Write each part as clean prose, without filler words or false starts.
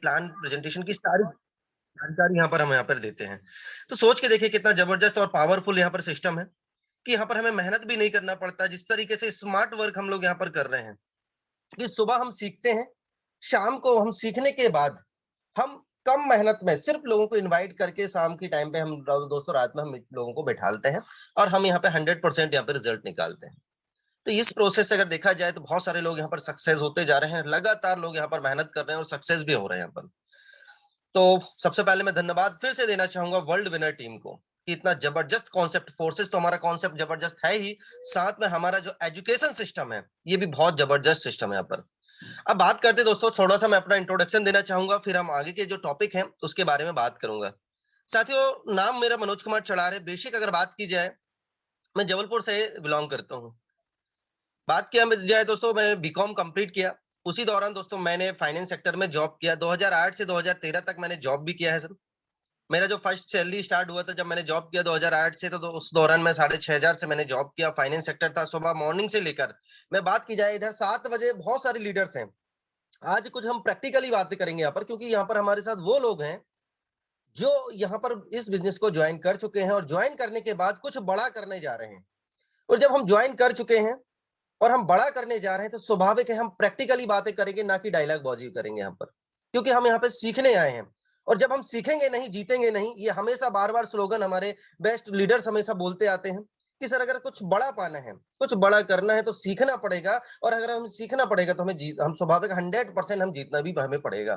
Plan presentation की सारी जानकारी यहाँ पर हम यहाँ पर देते हैं। तो सोच के देखिए कितना जबरदस्त और पावरफुल यहाँ पर सिस्टम है कि यहाँ पर हमें मेहनत भी नहीं करना पड़ता। जिस तरीके से स्मार्ट वर्क हम लोग यहाँ पर कर रहे हैं कि सुबह हम सीखते हैं, शाम को हम सीखने के बाद हम कम मेहनत में सिर्फ लोगों को इनवाइट करके शाम के टाइम पे हम दोस्तों रात में हम लोगों को बैठालते हैं और हम यहाँ पे 100% यहाँ पे रिजल्ट निकालते हैं। तो इस प्रोसेस से अगर देखा जाए तो बहुत सारे लोग यहाँ पर सक्सेस होते जा रहे हैं, लगातार लोग यहाँ पर मेहनत कर रहे हैं और सक्सेस भी हो रहे हैं यहाँ पर। तो सबसे पहले मैं धन्यवाद फिर से देना चाहूंगा वर्ल्ड विनर टीम को कि इतना जबरदस्त कॉन्सेप्ट, फोर्सेस तो हमारा कॉन्सेप्ट जबरदस्त है ही, साथ में हमारा जो एजुकेशन सिस्टम है ये भी बहुत जबरदस्त सिस्टम है यहाँ पर। अब बात करते हैं दोस्तों, थोड़ा सा मैं अपना इंट्रोडक्शन देना चाहूंगा, फिर हम आगे के जो टॉपिक हैं उसके बारे में बात करूंगा। साथियों, नाम मेरा मनोज कुमार चढ़ार है। बेसिक अगर बात की जाए, मैं जबलपुर से बिलोंग करता हूँ। बात किया जाए दोस्तों, मैंने बीकॉम कंप्लीट किया। उसी दौरान दोस्तों मैंने फाइनेंस सेक्टर में जॉब किया। 2008 से 2013 तक मैंने जॉब भी किया है सर। मेरा जो फर्स्ट सैलरी स्टार्ट हुआ था जब मैंने जॉब किया 2008 से, तो उस दौरान मैं 6,500 से मैंने जॉब किया। फाइनेंस सेक्टर था। सुबह मॉर्निंग से लेकर, मैं बात की जाए इधर 7 बजे, बहुत सारे लीडर्स हैं। आज कुछ हम प्रैक्टिकली बातें करेंगे यहाँ पर, क्योंकि यहाँ पर हमारे साथ वो लोग हैं जो यहाँ पर इस बिजनेस को ज्वाइन कर चुके हैं और ज्वाइन करने के बाद कुछ बड़ा करने जा रहे हैं। और जब हम ज्वाइन कर चुके हैं और हम बड़ा करने जा रहे हैं तो स्वाभाविक है हम प्रैक्टिकली बातें करेंगे, ना कि डायलॉग बाजी करेंगे यहाँ पर, क्योंकि हम यहाँ पे सीखने आए हैं। और जब हम सीखेंगे नहीं, जीतेंगे नहीं, ये हमेशा बार बार स्लोगन हमारे बेस्ट लीडर्स हमेशा बोलते आते हैं कि सर अगर कुछ बड़ा पाना है, कुछ बड़ा करना है तो सीखना पड़ेगा। और अगर हम सीखना पड़ेगा तो हम स्वाभाविक 100% हम जीतना भी हमें पड़ेगा।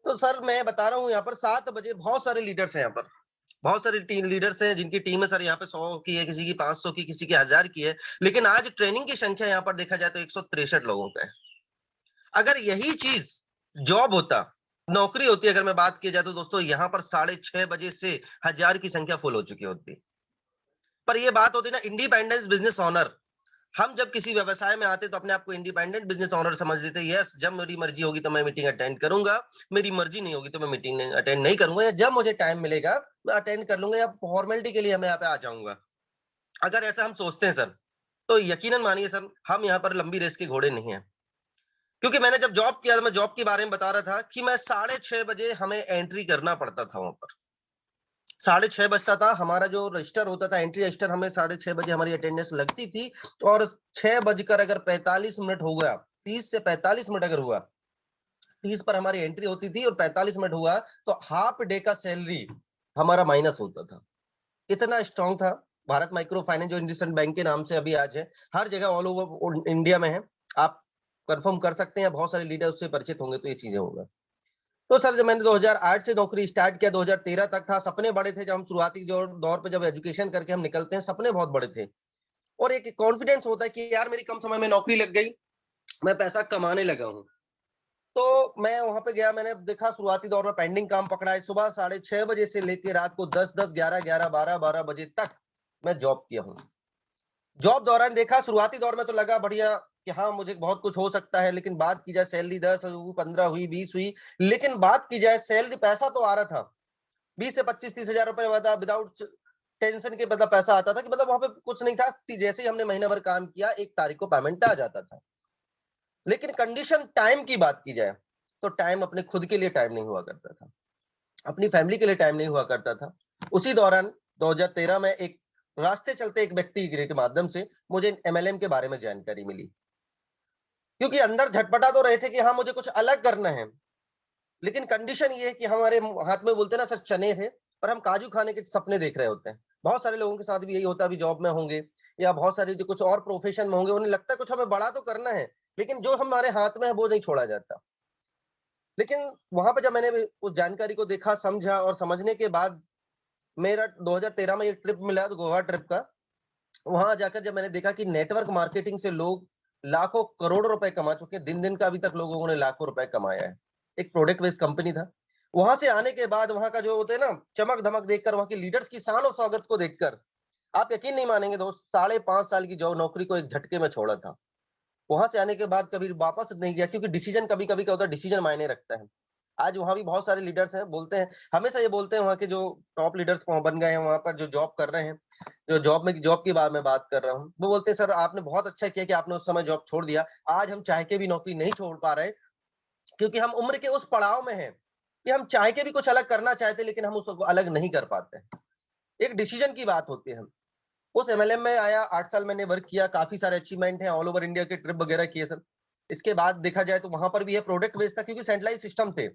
तो सर मैं बता रहा हूँ, यहाँ पर 7 बजे बहुत सारे लीडर्स हैं यहाँ पर, बहुत सारी टीम लीडर्स हैं जिनकी टीम है सर यहाँ पे 100 की है, किसी की 500 की, किसी की 1000 की है। लेकिन आज ट्रेनिंग की संख्या यहाँ पर देखा जाए तो 163 लोगों का है। अगर यही चीज जॉब होता, नौकरी होती, अगर मैं बात की जाए तो दोस्तों यहाँ पर 6:30 बजे से 1000 की संख्या फुल हो चुकी होती। पर ये बात होती ना इंडिपेंडेंस बिजनेस ऑनर। हम जब किसी व्यवसाय में आते तो अपने आप को इंडिपेंडेंट बिजनेस ऑनर समझ लेते। यस, जब मेरी मर्जी होगी तो मैं मीटिंग अटेंड करूंगा, मेरी मर्जी नहीं होगी तो मैं मीटिंग अटेंड नहीं करूंगा, या जब मुझे टाइम मिलेगा मैं अटेंड कर लूंगा, या फॉर्मेलिटी के लिए मैं यहाँ पे आ जाऊंगा। अगर ऐसा हम सोचते हैं सर, तो यकीनन मानिए सर हम यहाँ पर लंबी रेस के घोड़े नहीं है। क्योंकि मैंने जब जॉब किया था, मैं जॉब के बारे में बता रहा था कि मैं 6:30 बजे हमें एंट्री करना पड़ता था वहां पर। 6:30 बजता था, हमारा जो रजिस्टर होता था, एंट्री रजिस्टर, हमें 6:30 बजे हमारी अटेंडेंस लगती थी। और 6 बजकर अगर 45 मिनट हो गया, 30 से 45 मिनट अगर हुआ, 30 पर हमारी एंट्री होती थी और 45 मिनट हुआ तो हाफ डे का सैलरी हमारा माइनस होता था। इतना स्ट्रांग था भारत माइक्रो फाइनेंस, जो इंडसइंड बैंक के नाम से अभी आज है, हर जगह ऑल ओवर इंडिया में है। आप कंफर्म कर सकते हैं, बहुत सारे लीडर उससे परिचित होंगे तो ये चीजें होगा। तो सर जब मैंने 2008 से नौकरी स्टार्ट किया, 2013 तक था, सपने बड़े थे। जब हम शुरुआती जो दौर पे जब एजुकेशन करके हम निकलते हैं, सपने बहुत बड़े थे। और एक कॉन्फिडेंस होता है कि यार मेरी कम समय में नौकरी लग गई, मैं पैसा कमाने लगा हूँ। तो मैं वहां पे गया, मैंने देखा शुरुआती दौर में पेंडिंग काम पकड़ा है। सुबह 6:30 बजे से लेकर रात को 10, 11, 12 बजे तक मैं जॉब किया हूँ। जॉब दौरान देखा, शुरुआती दौर में तो लगा बढ़िया कि हाँ मुझे बहुत कुछ हो सकता है, लेकिन बात की जाए सैलरी 10 हुई, 15 हुई, 20 हुई, लेकिन बात की जाए सैलरी, पैसा तो आ रहा था 20 से 25, 30 हजार रुपए विदाउट टेंशन के, मतलब पैसा आता था कि मतलब वहां पे कुछ नहीं था कि जैसे ही हमने महीना भर काम किया 1 तारीख को पेमेंट आ जाता था। लेकिन कंडीशन टाइम की बात की जाए तो टाइम अपने खुद के लिए टाइम नहीं हुआ करता था, अपनी फैमिली के लिए टाइम नहीं हुआ करता था। उसी दौरान 2013 में एक रास्ते चलते एक व्यक्ति के माध्यम से मुझे एमएलएम के बारे में जानकारी मिली। क्योंकि अंदर झटपटा तो रहे थे कि हाँ मुझे कुछ अलग करना है, लेकिन कंडीशन ये है कि हमारे हाथ में बोलते ना सर चने थे और हम काजू खाने के सपने देख रहे होते हैं। बहुत सारे लोगों के साथ भी यही होता है, अभी जॉब में होंगे या बहुत सारे जो कुछ और प्रोफेशन में होंगे, उन्हें लगता है कुछ हमें बड़ा तो करना है, लेकिन जो हमारे हाथ में है वो नहीं छोड़ा जाता। लेकिन वहां पर जब मैंने उस जानकारी को देखा, समझा और समझने के बाद मेरा 2013 में एक ट्रिप मिला, तो गोवा ट्रिप का। वहां जाकर जब मैंने देखा कि नेटवर्क मार्केटिंग से लोग लाखों करोड़ों रुपए कमा चुके हैं, दिन दिन का अभी तक लोगों ने लाखों रुपए कमाया है। एक प्रोडक्ट बेस्ड कंपनी था। वहां से आने के बाद वहां का जो होते हैं ना चमक धमक देखकर, वहां के लीडर्स की शान और स्वागत को देखकर, आप यकीन नहीं मानेंगे दोस्त, 5.5 साल की जॉब नौकरी को एक झटके में छोड़ा था। वहां से आने के बाद कभी वापस नहीं गया, क्योंकि डिसीजन कभी कभी क्या होता है, डिसीजन मायने रखता है। आज वहां भी बहुत सारे लीडर्स हैं, बोलते हैं, हमेशा ये बोलते हैं, वहां के जो टॉप लीडर्स बन गए हैं, वहां पर जो जॉब कर रहे हैं, जो जॉब की बात मैं बात कर रहा हूँ, वो बोलते हैं सर आपने बहुत अच्छा किया कि आपने उस समय जॉब छोड़ दिया, आज हम चाह के भी नौकरी नहीं छोड़ पा रहे। क्योंकि हम उम्र के उस पड़ाव में हैं कि हम चाह के भी कुछ अलग करना चाहते, लेकिन हम उसको अलग नहीं कर पाते। एक डिसीजन की बात होती है। उस एमएलएम में आया, 8 साल मैंने वर्क किया, काफ़ी सारे अचीवमेंट हैं, ऑल ओवर इंडिया के ट्रिप वगैरह किए सर। इसके बाद देखा जाए तो वहाँ पर भी ये प्रोडक्ट बेस्ड था, क्योंकि सेंट्रलाइज़्ड सिस्टम थे।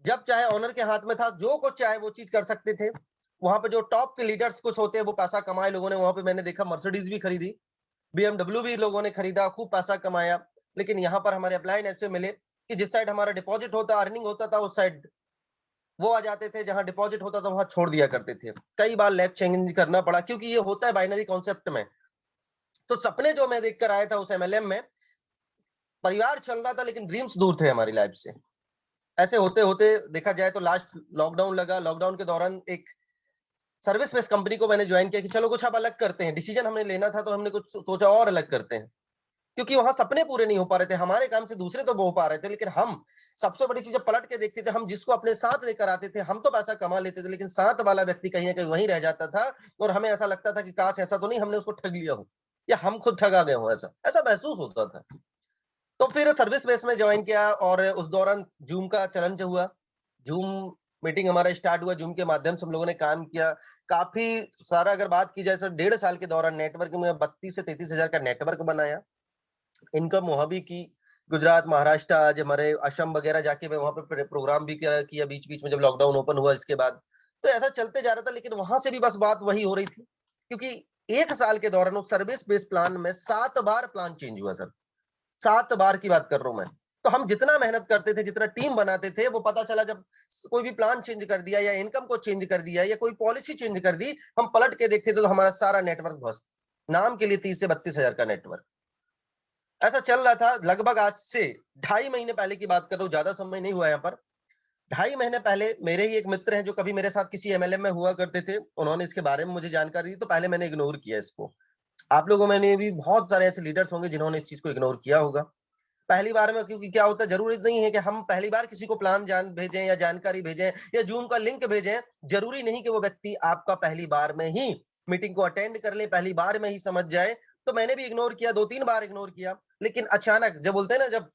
जब चाहे ओनर के हाथ में था, जो कुछ चाहे वो चीज़ कर सकते थे। वहाँ पे जो टॉप के लीडर्स कुछ होते हैं, वो पैसा कमाए लोगों ने, वहाँ पे मैंने देखा मर्सिडीज़ भी खरीदी, बीएमडब्ल्यू भी लोगों ने खरीदा, खूब पैसा कमाया। लेकिन यहाँ पर हमारे अपलाइन ऐसे मिले कि जिस साइड हमारा डिपॉज़िट होता, अर्निंग होता था, उस साइड वो आ जाते थे, जहाँ डिपॉज़िट होता था, वहाँ छोड़ दिया करते थे। कई बार लेग चेंज करना पड़ा, क्योंकि ये होता है बाइनरी कॉन्सेप्ट में। तो सपने जो मैं देख कर आया था उस एमएलएम में, परिवार चल रहा था, लेकिन ड्रीम्स दूर थे हमारी लाइफ से। ऐसे होते-होते देखा जाए तो लास्ट लॉकडाउन लगा, लॉकडाउन के दौरान एक सर्विस बेस्ड कंपनी को मैंने जॉइन किया कि चलो कुछ अब अलग करते हैं। डिसीजन हमने लेना था, तो हमने कुछ सोचा और अलग करते हैं। क्योंकि वहाँ सपने पूरे नहीं हो पा रहे थे, हमारे काम से दूसरे तो हो पा रहे थे, लेकिन हम सबसे बड़ी चीज़ जब पलट के देखते थे, हम जिसको अपने साथ लेकर आते थे, हम तो पैसा कमा लेते थे, लेकिन साथ वाला व्यक्ति कहीं न कहीं वहीं रह जाता था, और हमें ऐसा लगता था कि काश ऐसा तो नहीं हमने उसको ठग लिया हो, या हम खुद ठगा गए हों, ऐसा ऐसा महसूस होता था। तो फिर सर्विस बेस में जॉइन किया, और उस दौरान ज़ूम का चलन जो हुआ, ज़ूम मीटिंग हमारा स्टार्ट हुआ, ज़ूम के माध्यम से हम लोगों ने काम किया। काफ़ी सारा अगर बात की जाए, सर 1.5 साल के दौरान नेटवर्क में 32 से 33 हज़ार का नेटवर्क बनाया। इनकम वहाँ भी की, गुजरात, महाराष्ट्र, आज हमारे असम वगैरह जाके मैं वहाँ पे प्रोग्राम भी किया बीच-बीच में, जब लॉकडाउन ओपन हुआ इसके बाद। तो ऐसा चलते जा रहा था, लेकिन वहाँ से भी बस बात वही हो रही थी, क्योंकि 1 साल के दौरान उस सर्विस बेस्ड प्लान में 7 बार प्लान चेंज हुआ सर। 7 बार की बात कर रहा हूँ मैं। तो हम जितना मेहनत करते थे, जितना टीम बनाते थे, वो पता चला जब कोई भी प्लान चेंज कर दिया, या इनकम को चेंज कर दिया, या कोई पॉलिसी चेंज कर दी, हम पलट के देखते थे तो हमारा सारा नेटवर्क ध्वस्त। नाम के लिए 30 से 32 हज़ार का नेटवर्क। ऐसा चल रहा था लगभग आज से 2.5 महीने पहले की बात कर रहा हूँ, ज़्यादा समय नहीं हुआ यहाँ पर। 2.5 महीने पहले मेरे ही एक मित्र हैं जो कभी मेरे साथ किसी एमएलएम में हुआ करते थे। उन्होंने इसके बारे में मुझे जानकारी दी, तो पहले मैंने इग्नोर किया इसको। आप लोगों में ने भी बहुत सारे ऐसे लीडर्स होंगे जिन्होंने इस चीज़ को इग्नोर किया होगा। पहली बार में, क्योंकि क्या होता है, ज़रूरी नहीं है कि हम पहली बार किसी को प्लान भेजें, या जानकारी भेजें, या ज़ूम का लिंक भेजें। ज़रूरी नहीं कि वो व्यक्ति आपका पहली बार में ही मीटिंग को अटेंड कर ले, पहली बार में ही समझ जाए। तो मैंने भी इग्नोर किया, 2-3 बार इग्नोर किया। लेकिन अचानक जब बोलते हैं ना, जब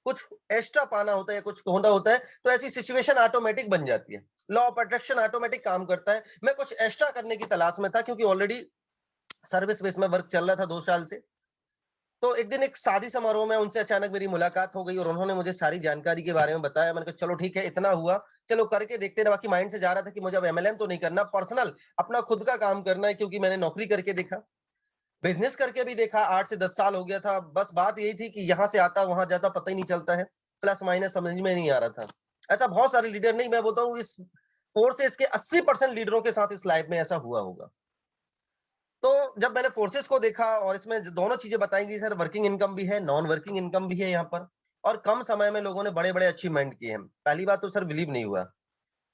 कुछ एक्स्ट्रा पाना होता है या कुछ होना होता है, तो ऐसी सिचुएशन ऑटोमेटिक बन जाती है। लॉ ऑफ अट्रैक्शन ऑटोमेटिक काम करता है। मैं कुछ एक्स्ट्रा करने की तलाश में था, क्योंकि ऑलरेडी सर्विस बेस में वर्क चल रहा था 2 साल से। तो एक दिन एक शादी समारोह में उनसे अचानक मेरी मुलाकात हो गई, और उन्होंने मुझे सारी जानकारी के बारे में बताया। मैंने कहा चलो ठीक है, इतना हुआ, चलो करके देखते हैं। बाकी माइंड से जा रहा था कि मुझे अब एमएलएम तो नहीं करना, पर्सनल अपना खुद का काम करना है, क्योंकि मैंने नौकरी करके देखा, बिज़नेस करके भी देखा, 8 से 10 साल हो गया था। बस बात यही थी कि यहाँ से आता, वहाँ जाता, पता ही नहीं चलता है। प्लस माइनस समझ में नहीं आ रहा था। ऐसा बहुत सारे लीडर, नहीं मैं बोलता हूँ, इस फोर्सेस के 80% लीडरों के साथ इस लाइफ में ऐसा हुआ होगा। तो जब मैंने फोर्सेस को देखा, और इसमें दोनों चीजें बताई गई सर, वर्किंग इनकम भी है, नॉन वर्किंग इनकम भी है यहाँ पर, और कम समय में लोगों ने बड़े-बड़े अचीवमेंट किए हैं। पहली बात तो सर बिलीव नहीं हुआ।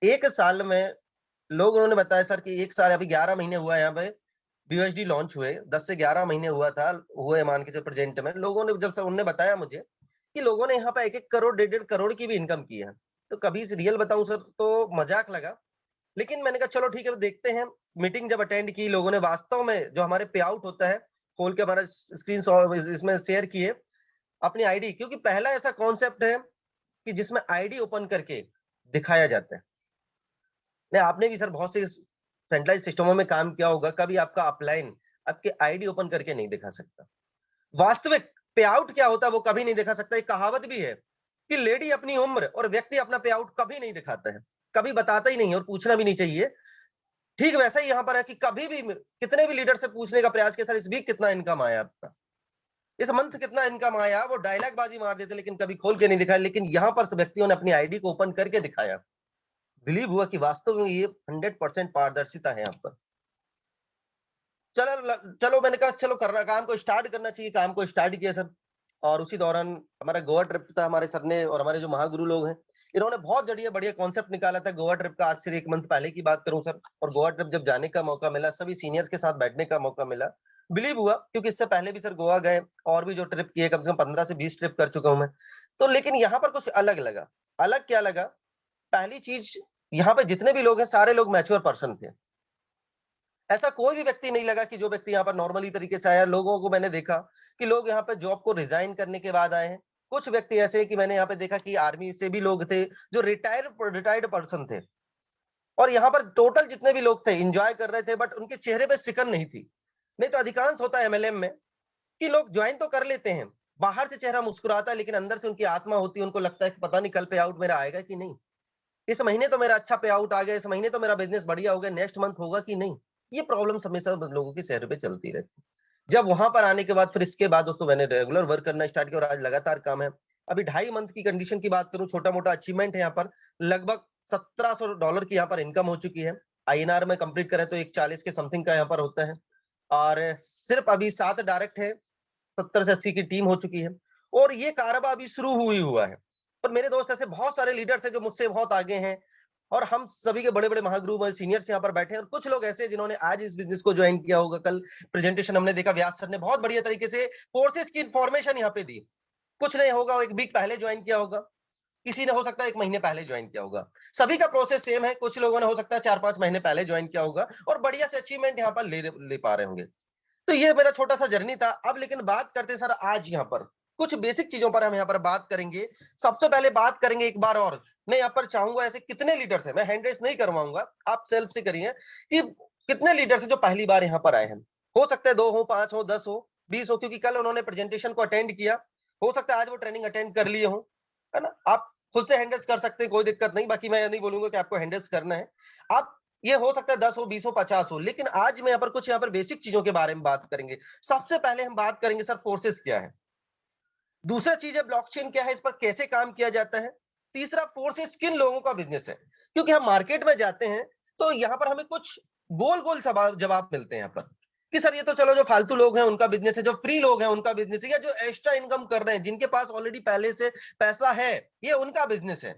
1 साल में लोग, उन्होंने बताया सर कि 1 साल, अभी 11 महीने हुआ है यहाँ पे, बीयूएसडी लॉन्च हुए, 10 से 11 महीने हुआ था, हुए मान के चलो प्रेजेंट में। लोगों ने जब सर उन्होंने बताया मुझे कि लोगों ने यहाँ पे 1-1 करोड़, डेढ़-डेढ़ करोड़ की भी इनकम की है। तो कभी इस रियल बताऊँ सर, तो मज़ाक लगा। लेकिन मैंने कहा चलो ठीक है, देखते हैं। मीटिंग जब अटेंड की, लोगों ने वास्तव में जो हमारे पे आउट होता है, खोल के हमारा स्क्रीनशॉट इसमें शेयर किए अपनी आईडी, क्योंकि पहला ऐसा कॉन्सेप्ट है कि जिसमें आईडी ओपन करके दिखाया जाता है। नहीं, आपने भी सर बहुत से सेंट्रलाइज़्ड सिस्टमों में काम किया होगा, कभी आपका अपलाइन आपके आईडी ओपन करके नहीं दिखा सकता। वास्तविक पे आउट क्या होता है वो कभी नहीं दिखा सकता। एक कहावत भी है कि लेडी अपनी उम्र और व्यक्ति अपना पे आउट कभी नहीं दिखाता है, कभी बताता ही नहीं है, और पूछना भी नहीं चाहिए। ठीक वैसा ही यहाँ पर है कि कभी भी कितने भी लीडर से पूछने का प्रयास किया, सर इस वीक कितना इनकम आया आपका, इस मंथ कितना इनकम आया, वो डायलॉग बाजी मार देते, लेकिन कभी खोल के नहीं दिखाया। लेकिन यहाँ पर व्यक्तियों ने अपनी आईडी को ओपन करके दिखाया। बिलीव हुआ कि वास्तव में ये 100% पारदर्शिता है यहाँ पर। चलो मैंने कहा चलो करना, काम को स्टार्ट करना चाहिए, काम को स्टार्ट किया सर। और उसी दौरान हमारा गोवा ट्रिप था, हमारे सर ने और हमारे जो महागुरु लोग हैं, इन्होंने बहुत बढ़िया बढ़िया कॉन्सेप्ट निकाला था गोवा ट्रिप का। आज से 1 मंथ पहले की बात करूं सर, और गोवा ट्रिप जब जाने का मौका मिला, सभी सीनियर्स के साथ बैठने का मौका मिला, बिलीव हुआ, क्योंकि इससे पहले भी सर गोवा गए, और भी जो ट्रिप किए, कम से कम 15 से 20 ट्रिप कर चुका हूं मैं। तो लेकिन यहाँ पर कुछ अलग लगा। अलग क्या लगा? पहली चीज, यहाँ पे जितने भी लोग हैं, सारे लोग मैच्योर पर्सन थे। ऐसा कोई भी व्यक्ति नहीं लगा कि जो व्यक्ति यहाँ पर नॉर्मली तरीके से आया। लोगों को मैंने देखा कि लोग यहाँ पे जॉब को रिजाइन करने के बाद आए हैं, कुछ व्यक्ति ऐसे हैं कि मैंने यहाँ पे देखा कि आर्मी से भी लोग थे जो रिटायर्ड पर्सन थे, और यहाँ पर टोटल जितने भी लोग थे एंजॉय कर रहे थे, बट उनके चेहरे पे सिकन नहीं थी। नहीं तो अधिकांश होता है एमएलएम में कि लोग ज्वाइन तो कर लेते हैं, बाहर से चेहरा मुस्कुराता है, लेकिन अंदर से उनकी आत्मा होती है, उनको लगता है कि पता नहीं कल पे आउट मेरा आएगा कि नहीं, इस महीने तो मेरा अच्छा पे आउट आ गया, इस महीने तो मेरा बिजनेस बढ़िया हो गया, नेक्स्ट मंथ होगा कि नहीं। ये प्रॉब्लम हमेशा लोगों के चेहरे पे चलती रहती है। जब वहां पर आने के बाद फिर इसके बाद दोस्तों मैंने रेगुलर वर्क करना स्टार्ट किया, और आज लगातार काम है। अभी 2.5 मंथ की कंडीशन की बात करूं, छोटा मोटा अचीवमेंट है यहाँ पर, लगभग $1700 की यहाँ पर इनकम हो चुकी है। आईएनआर में कंप्लीट करें तो 140 के समथिंग का यहाँ पर होता है, और सिर्फ अभी 7 डायरेक्ट है, 70 से 80 की टीम हो चुकी है, और ये कारबा अभी शुरू हुई हुआ है। और मेरे दोस्त ऐसे बहुत सारे लीडर्स हैं जो मुझसे बहुत आगे हैं, और हम सभी के बड़े बड़े महागुरु सीनियर्स यहाँ पर बैठे हैं, और कुछ लोग ऐसे जिन्होंने आज इस बिजनेस को ज्वाइन किया होगा। कल प्रेजेंटेशन हमने देखा, व्यास सर ने बहुत बढ़िया तरीके से फोर्सेस की इंफॉर्मेशन यहाँ पे दी। कुछ नहीं होगा, एक वीक पहले ज्वाइन किया होगा, किसी ने हो सकता है 1 महीने पहले ज्वाइन किया होगा, सभी का प्रोसेस सेम है। कुछ लोगों ने हो सकता है 4-5 महीने पहले ज्वाइन किया होगा, और बढ़िया से अचीवमेंट यहाँ पर ले पा रहे होंगे। तो ये मेरा छोटा सा जर्नी था। अब लेकिन बात करते हैं सर, आज यहाँ पर कुछ बेसिक चीजों पर हम यहाँ पर बात करेंगे। सबसे पहले बात करेंगे एक बार, और मैं यहाँ पर चाहूंगा ऐसे कितने लीडर्स हैं, मैं हैंड रेस नहीं करवाऊंगा, आप सेल्फ से करिए कि कितने लीडर्स हैं जो पहली बार यहाँ पर आए हैं। हो सकता है 2 हो, 5 हो, 10 हो, 20 हो, क्योंकि कल उन्होंने प्रेजेंटेशन को अटेंड किया, हो सकता है आज वो ट्रेनिंग अटेंड कर लिए हो, है ना। आप खुद से हैंड रेस कर सकते हैं, कोई दिक्कत नहीं। बाकी मैं ये नहीं बोलूंगा कि आपको हैंड रेस करना है, आप ये हो सकता है 10 हो, 20 हो, 50 हो, लेकिन आज मैं यहाँ पर कुछ यहाँ पर बेसिक चीजों के बारे में बात करेंगे। सबसे पहले हम बात करेंगे सर फोर्सेस क्या है, दूसरा चीज है ब्लॉकचेन क्या है, इस पर कैसे काम किया जाता है, तीसरा फोर्सेस किन लोगों का बिजनेस है। क्योंकि हम मार्केट में जाते हैं तो यहाँ पर हमें कुछ गोल गोल जवाब मिलते हैं यहाँ पर कि सर ये तो चलो जो फालतू लोग हैं उनका बिजनेस है, जो फ्री लोग हैं उनका बिजनेस है, या जो एक्स्ट्रा इनकम कर रहे हैं, जिनके पास ऑलरेडी पहले से पैसा है, ये उनका बिजनेस है।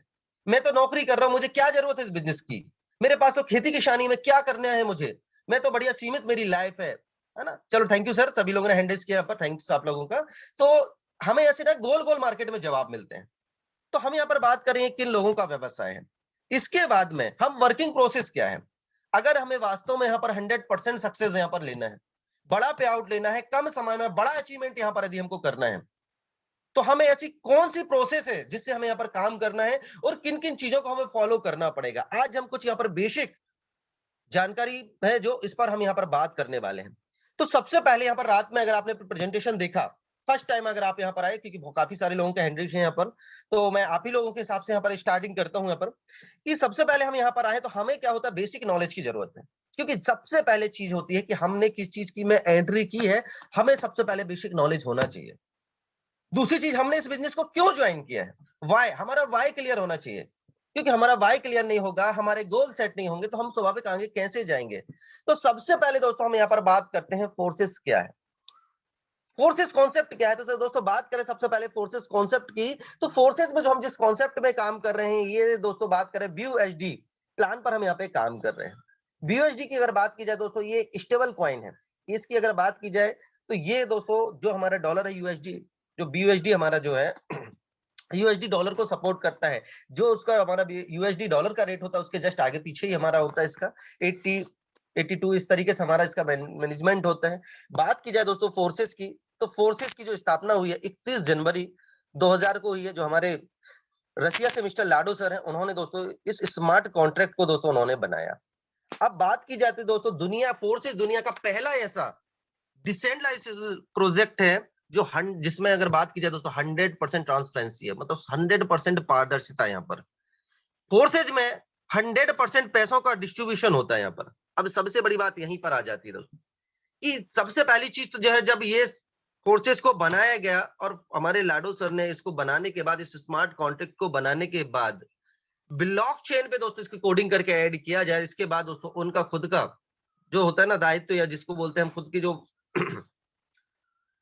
मैं तो नौकरी कर रहा हूं, मुझे क्या जरूरत है इस बिजनेस की, मेरे पास तो खेती किसानी में क्या करना है मुझे, मैं तो बढ़िया सीमित मेरी लाइफ है ना। चलो थैंक यू सर, सभी लोगों ने हैंडल्स किया यहाँ पर, थैंक्स आप लोगों का। तो हमें ऐसे ना गोल गोल मार्केट में जवाब मिलते हैं। तो हम यहाँ पर बात करेंगे किन लोगों का व्यवसाय है, इसके बाद में हम वर्किंग प्रोसेस क्या है। अगर हमें वास्तव में यहाँ पर 100% सक्सेस यहाँ पर लेना है, बड़ा पे आउट लेना है, कम समय में बड़ा अचीवमेंट यहाँ पर यदि हमको करना है, तो हमें ऐसी कौन सी प्रोसेस है जिससे हमें यहाँ पर काम करना है, और किन किन चीजों को हमें फॉलो करना पड़ेगा। आज हम कुछ यहाँ पर बेसिक जानकारी है जो इस पर हम यहाँ पर बात करने वाले हैं। तो सबसे पहले यहाँ पर रात में अगर आपने प्रेजेंटेशन देखा, फर्स्ट टाइम अगर आप यहाँ पर आए, क्योंकि काफी सारे लोगों के हैंडल्स हैं यहाँ पर, तो मैं आप ही लोगों के हिसाब से यहाँ पर स्टार्टिंग करता हूँ यहाँ पर कि सबसे पहले हम यहाँ पर आए तो हमें क्या होता है, बेसिक नॉलेज की जरूरत है। क्योंकि सबसे पहले चीज होती है कि हमने किस चीज की में एंट्री की है, हमें सबसे पहले बेसिक नॉलेज होना चाहिए। दूसरी चीज, हमने इस बिजनेस को क्यों ज्वाइन किया है, वाई, हमारा वाई क्लियर होना चाहिए। क्योंकि हमारा वाई क्लियर नहीं होगा, हमारे गोल सेट नहीं होंगे, तो हम स्वाभाविक आगे कैसे जाएंगे। तो सबसे पहले दोस्तों हम यहाँ पर बात करते हैं फोर्सेस क्या है, फोर्सेस कॉन्सेप्ट क्या है। तो दोस्तों बात करें सबसे पहले फोर्सेस कॉन्सेप्ट की, तो फोर्सेस में जो हम जिस कॉन्सेप्ट में काम कर रहे हैं, ये दोस्तों बात करें BUSD प्लान पर हम यहाँ पे काम कर रहे हैं। BUSD की अगर बात की जाए दोस्तों, ये स्टेबल कॉइन है। इसकी अगर बात की जाए तो ये दोस्तों जो हमारा डॉलर है USD, जो BUSD हमारा जो है USD डॉलर को सपोर्ट करता है। जो उसका हमारा USD डॉलर का रेट होता है उसके जस्ट आगे पीछे ही हमारा होता है इसका 80 82, इस तरीके से हमारा इसका मैनेजमेंट होता है। बात की जाए दोस्तों फोर्सेस की, तो फोर्सेस की जो स्थापना हुई है 31 जनवरी 2000 को हुई है। जो हमारे रसिया से मिस्टर लाडो सर हैं, उन्होंने दोस्तों इस स्मार्ट कॉन्ट्रैक्ट को दोस्तों उन्होंने बनाया। अब बात की जाती है दोस्तों, दुनिया फोर्सेस दुनिया का पहला ऐसा डिसेंट्रलाइज्ड प्रोजेक्ट है जो जिसमें अगर बात की जाए दोस्तों 100% ट्रांसपेरेंसी है, मतलब 100% पारदर्शिता। यहाँ पर फोर्सेज में 100% पैसों का डिस्ट्रीब्यूशन होता है यहाँ पर। अब सबसे बड़ी बात यहीं पर आ जाती है दोस्तों कि सबसे पहली चीज तो जो है, जब ये फोर्सेस को बनाया गया और हमारे लाडो सर ने इसको बनाने के बाद, इस स्मार्ट कॉन्ट्रैक्ट को बनाने के बाद ब्लॉकचेन पे दोस्तों इसकी कोडिंग करके ऐड किया जाए, इसके बाद दोस्तों उनका खुद का जो होता है ना दायित्व, या जिसको बोलते हैं हम खुद की जो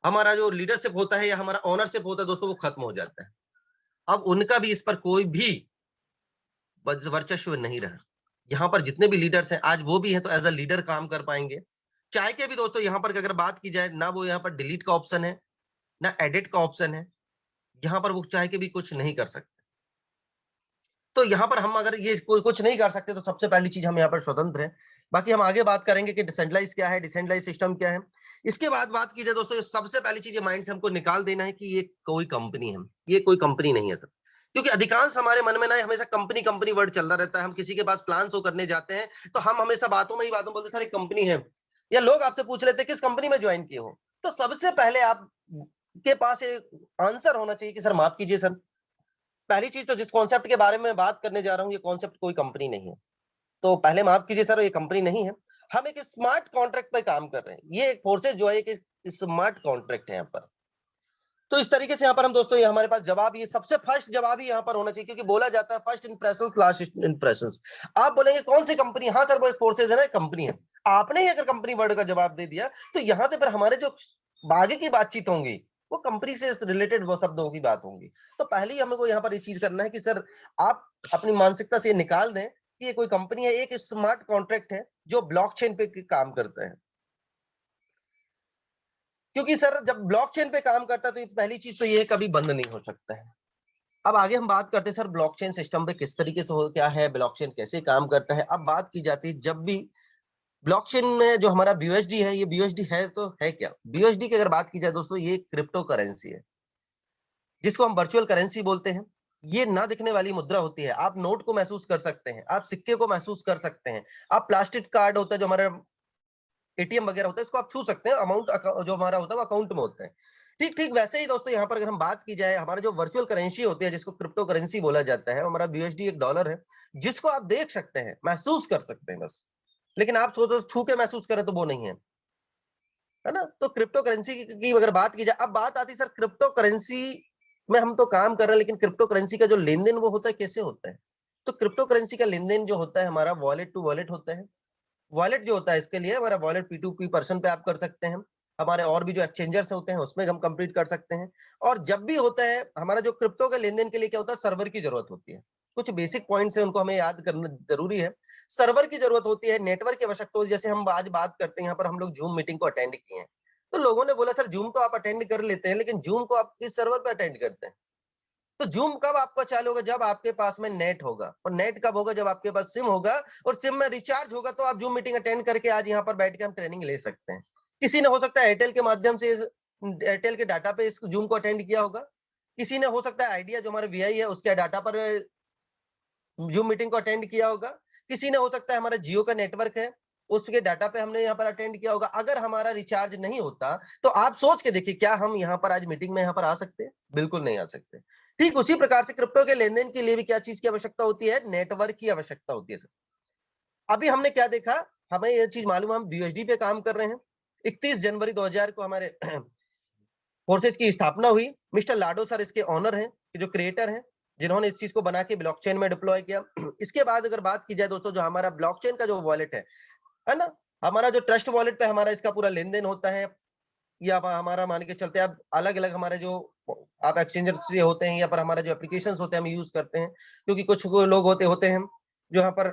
हमारा जो लीडरशिप होता है या हमारा ओनरशिप होता है दोस्तों, वो खत्म हो जाता है। अब उनका भी इस पर कोई भी वर्चस्व नहीं रहा। यहाँ पर जितने भी लीडर्स हैं आज वो भी हैं तो एज अ लीडर काम कर पाएंगे। चाहे के भी दोस्तों यहाँ पर अगर बात की जाए ना, वो यहाँ पर डिलीट का ऑप्शन है ना एडिट का ऑप्शन है, यहाँ पर वो चाहे के भी कुछ नहीं कर सकते। तो यहाँ पर हम अगर ये कोई कुछ नहीं कर सकते तो सबसे पहली चीज हम यहाँ पर स्वतंत्र है। बाकी हम आगे बात करेंगे कि डिसेंट्रलाइज क्या है, डिसेंट्रलाइज सिस्टम क्या है। इसके बाद बात की जाए दोस्तों, सबसे पहली चीज माइंड से हमको निकाल देना है कि ये कोई कंपनी है, ये कोई कंपनी नहीं है सर। क्योंकि अधिकांश हमारे मन में ना हमेशा कंपनी कंपनी वर्ड चल रहा रहता है। हम किसी के पास प्लान शो करने जाते हैं तो हम हमेशा बातों में ही बातों बोलते सर एक कंपनी है, या लोग आपसे पूछ लेते किस कंपनी में ज्वाइन किए हो। तो सबसे पहले आप के पास एक आंसर होना चाहिए कि सर माफ कीजिए सर, पहली चीज तो जिस कॉन्सेप्ट के बारे में बात करने जा रहा हूँ ये कॉन्सेप्ट कोई कंपनी नहीं है। तो पहले माफ कीजिए सर, ये कंपनी नहीं है। हम एक स्मार्ट कॉन्ट्रैक्ट पे काम कर रहे हैं। ये एक फोर्सेज जो है एक स्मार्ट कॉन्ट्रैक्ट है यहाँ पर। तो इस तरीके से यहाँ पर हम दोस्तों, ये हमारे पास जवाब, ये सबसे फर्स्ट जवाब ही यहाँ पर होना चाहिए, क्योंकि बोला जाता है फर्स्ट इंप्रेशन लास्ट इंप्रेशन। आप बोलेंगे कौन सी कंपनी, हाँ सर वो एक फोर्सेज है ना, कंपनी है। आपने ही अगर कंपनी वर्ड का जवाब दे दिया तो यहाँ से फिर हमारे जो आगे की बातचीत होंगी वो कंपनी से रिलेटेड वो शब्दों की बात होंगी। तो पहले ही हमको यहाँ पर ये चीज करना है कि सर आप अपनी मानसिकता से ये निकाल दें कि ये कोई कंपनी है, एक स्मार्ट कॉन्ट्रैक्ट है जो ब्लॉकचेन पे काम करता है। क्योंकि सर जब ब्लॉकचेन पे काम करता है तो पहली चीज तो ये कभी बंद नहीं हो सकता है। अब आगे हम बात करते हैं सर ब्लॉकचेन सिस्टम पे किस तरीके से हो, क्या है ब्लॉकचेन, कैसे काम करता है। अब बात की जाती है जब भी ब्लॉकचेन में जो हमारा बीयूएसडी है, ये बीयूएसडी है तो है क्या। बीयूएसडी की अगर बात की जाए दोस्तों, ये क्रिप्टो करेंसी है जिसको हम वर्चुअल करेंसी बोलते हैं। ये ना दिखने वाली मुद्रा होती है। आप नोट को महसूस कर सकते हैं, आप सिक्के को महसूस कर सकते हैं, आप प्लास्टिक कार्ड होता है जो हमारा एटीएम वगैरह होता है इसको आप छू सकते हैं, अमाउंट जो हमारा होता है वो अकाउंट में होता है। ठीक ठीक वैसे ही दोस्तों यहाँ पर अगर हम बात की जाए, हमारा जो वर्चुअल करेंसी होती है जिसको क्रिप्टो करेंसी बोला जाता है, हमारा बीयूएसडी एक डॉलर है जिसको आप देख सकते हैं, महसूस कर सकते हैं बस। लेकिन आप सोचो छू के महसूस करें तो वो नहीं है ना। तो क्रिप्टो करेंसी की अगर बात की जाए, अब बात आती है सर क्रिप्टो करेंसी में हम तो काम कर रहे हैं, लेकिन क्रिप्टो करेंसी का जो लेन देन वो होता है कैसे होता है। तो क्रिप्टो करेंसी का लेन देन जो होता है हमारा वॉलेट टू वॉलेट होता है। वॉलेट जो होता है इसके लिए हमारा वॉलेट P2P पर्सन पे आप कर सकते हैं। हमारे और भी जो एक्सचेंजर्स होते हैं उसमें हम कंप्लीट कर सकते हैं। और जब भी होता है हमारा जो क्रिप्टो के लेन देन के लिए क्या होता है, सर्वर की जरूरत होती है। कुछ बेसिक पॉइंट्स है उनको हमें याद करना जरूरी है। सर्वर की जरूरत होती है, नेटवर्क की आवश्यकता होती है। जैसे हम आज बात करते हैं यहाँ पर हम लोग जूम मीटिंग को अटेंड किए हैं, तो लोगों ने बोला सर जूम तो आप अटेंड कर लेते हैं लेकिन जूम को आप किस सर्वर पे अटेंड करते हैं। तो जूम कब आपका चालू होगा, जब आपके पास में नेट होगा। और नेट कब होगा, जब आपके पास सिम होगा और सिम में रिचार्ज होगा। तो आप जूम मीटिंग अटेंड करके आज यहाँ पर बैठ के हम ट्रेनिंग ले सकते हैं। किसी ने हो सकता है एयरटेल के माध्यम से, एयरटेल के डाटा पे इस जूम को अटेंड किया होगा। किसी ने हो सकता है आइडिया जो हमारे वीआई है उसके डाटा पर जूम मीटिंग को अटेंड किया होगा। किसी ने हो सकता है हमारा जियो का नेटवर्क है उसके डाटा पे हमने यहाँ पर अटेंड किया होगा। अगर हमारा रिचार्ज नहीं होता तो आप सोच के देखिए क्या हम यहाँ पर आज मीटिंग में यहाँ पर आ सकते हैं, बिल्कुल नहीं आ सकते। ठीक उसी प्रकार से क्रिप्टो के लेन देन के लिए भी क्या चीज की आवश्यकता होती है, नेटवर्क की आवश्यकता होती है। अभी हमने क्या देखा, हमें यह चीज मालूम है हम बीयूएसडी पे काम कर रहे हैं। 31 जनवरी 2000 को हमारे फोर्सेज की स्थापना हुई। मिस्टर लाडो सर इसके ऑनर हैं, जो क्रिएटर हैं, जिन्होंने इस चीज को बना के ब्लॉकचेन में डिप्लॉय किया। इसके बाद अगर बात की जाए दोस्तों, जो हमारा ब्लॉकचेन का जो वॉलेट है ना, हमारा जो ट्रस्ट वॉलेट पे हमारा इसका पूरा लेन देन होता है। या हमारा मान के चलते अब अलग अलग हमारे जो आप एक्सचेंजर से होते हैं या पर हमारे जो एप्लीकेशंस होते हैं हम यूज करते हैं। क्योंकि कुछ लोग होते हैं जो यहाँ पर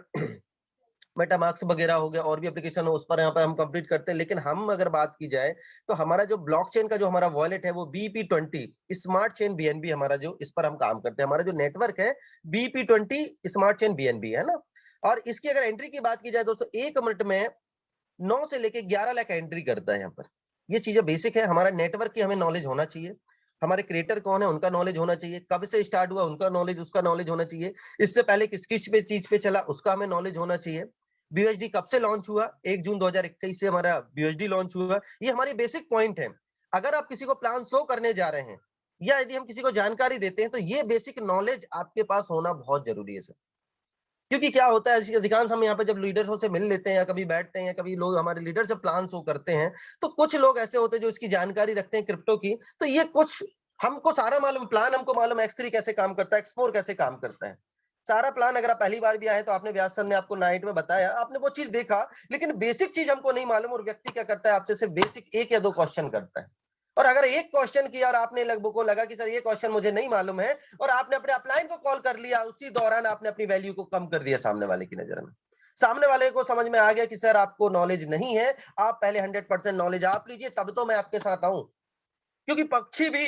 मेटामार्क्स वगैरह हो गया और भी एप्लीकेशन है उस पर यहाँ पर हम कंप्लीट करते हैं। लेकिन हम अगर बात की जाए तो हमारा जो ब्लॉकचेन का जो हमारा वॉलेट है वो BP20 स्मार्ट चेन BNB हमारा जो इस पर हम काम करते हैं। हमारा जो नेटवर्क है BP20 स्मार्ट चेन BNB है ना। और इसकी अगर एंट्री की बात की जाए दोस्तों, 1 मिनट में 9 से लेके 11 लाख एंट्री करता है यहाँ पर। ये चीजें बेसिक है। हमारा नेटवर्क की हमें नॉलेज होना चाहिए, हमारे क्रिएटर कौन है उनका नॉलेज होना चाहिए, कब से स्टार्ट हुआ उनका नॉलेज, उसका नॉलेज होना चाहिए, इससे पहले किस किस पे चीज पे चला उसका हमें नॉलेज होना चाहिए। बीयूएसडी कब से लॉन्च हुआ, 1 जून 2021 से हमारा बीयूएसडी लॉन्च हुआ। ये हमारी बेसिक पॉइंट है। अगर आप किसी को प्लान शो करने जा रहे हैं या यदि हम किसी को जानकारी देते हैं तो ये बेसिक नॉलेज आपके पास होना बहुत जरूरी है सर। क्योंकि क्या होता है अधिकांश हम यहाँ पे जब लीडर्सों से मिल लेते हैं या कभी बैठते हैं या कभी लोग हमारे लीडर से प्लान शो करते हैं, तो कुछ लोग ऐसे होते हैं जो इसकी जानकारी रखते हैं क्रिप्टो की। तो ये कुछ हमको सारा मालूम, प्लान हमको मालूम X3 कैसे काम करता है, X4 कैसे काम करता है, सारा प्लान। अगर आप पहली बार भी आए तो आपने व्यास सर ने आपको नाइट में बताया, आपने वो चीज देखा, लेकिन बेसिक चीज हमको नहीं मालूम। और व्यक्ति क्या करता है, आपसे सिर्फ बेसिक 1 या 2 क्वेश्चन करता है। और अगर एक क्वेश्चन किया और आपने लगभग को लगा कि सर ये क्वेश्चन मुझे नहीं मालूम है, और आपने अपने अपलाइन को कॉल कर लिया, उसी दौरान आपने अपनी वैल्यू को कम कर दिया सामने वाले की नजर में। सामने वाले को समझ में आ गया कि सर आपको नॉलेज नहीं है, आप पहले 100% नॉलेज आप लीजिए तब तो मैं आपके साथ आऊं। क्योंकि पक्षी भी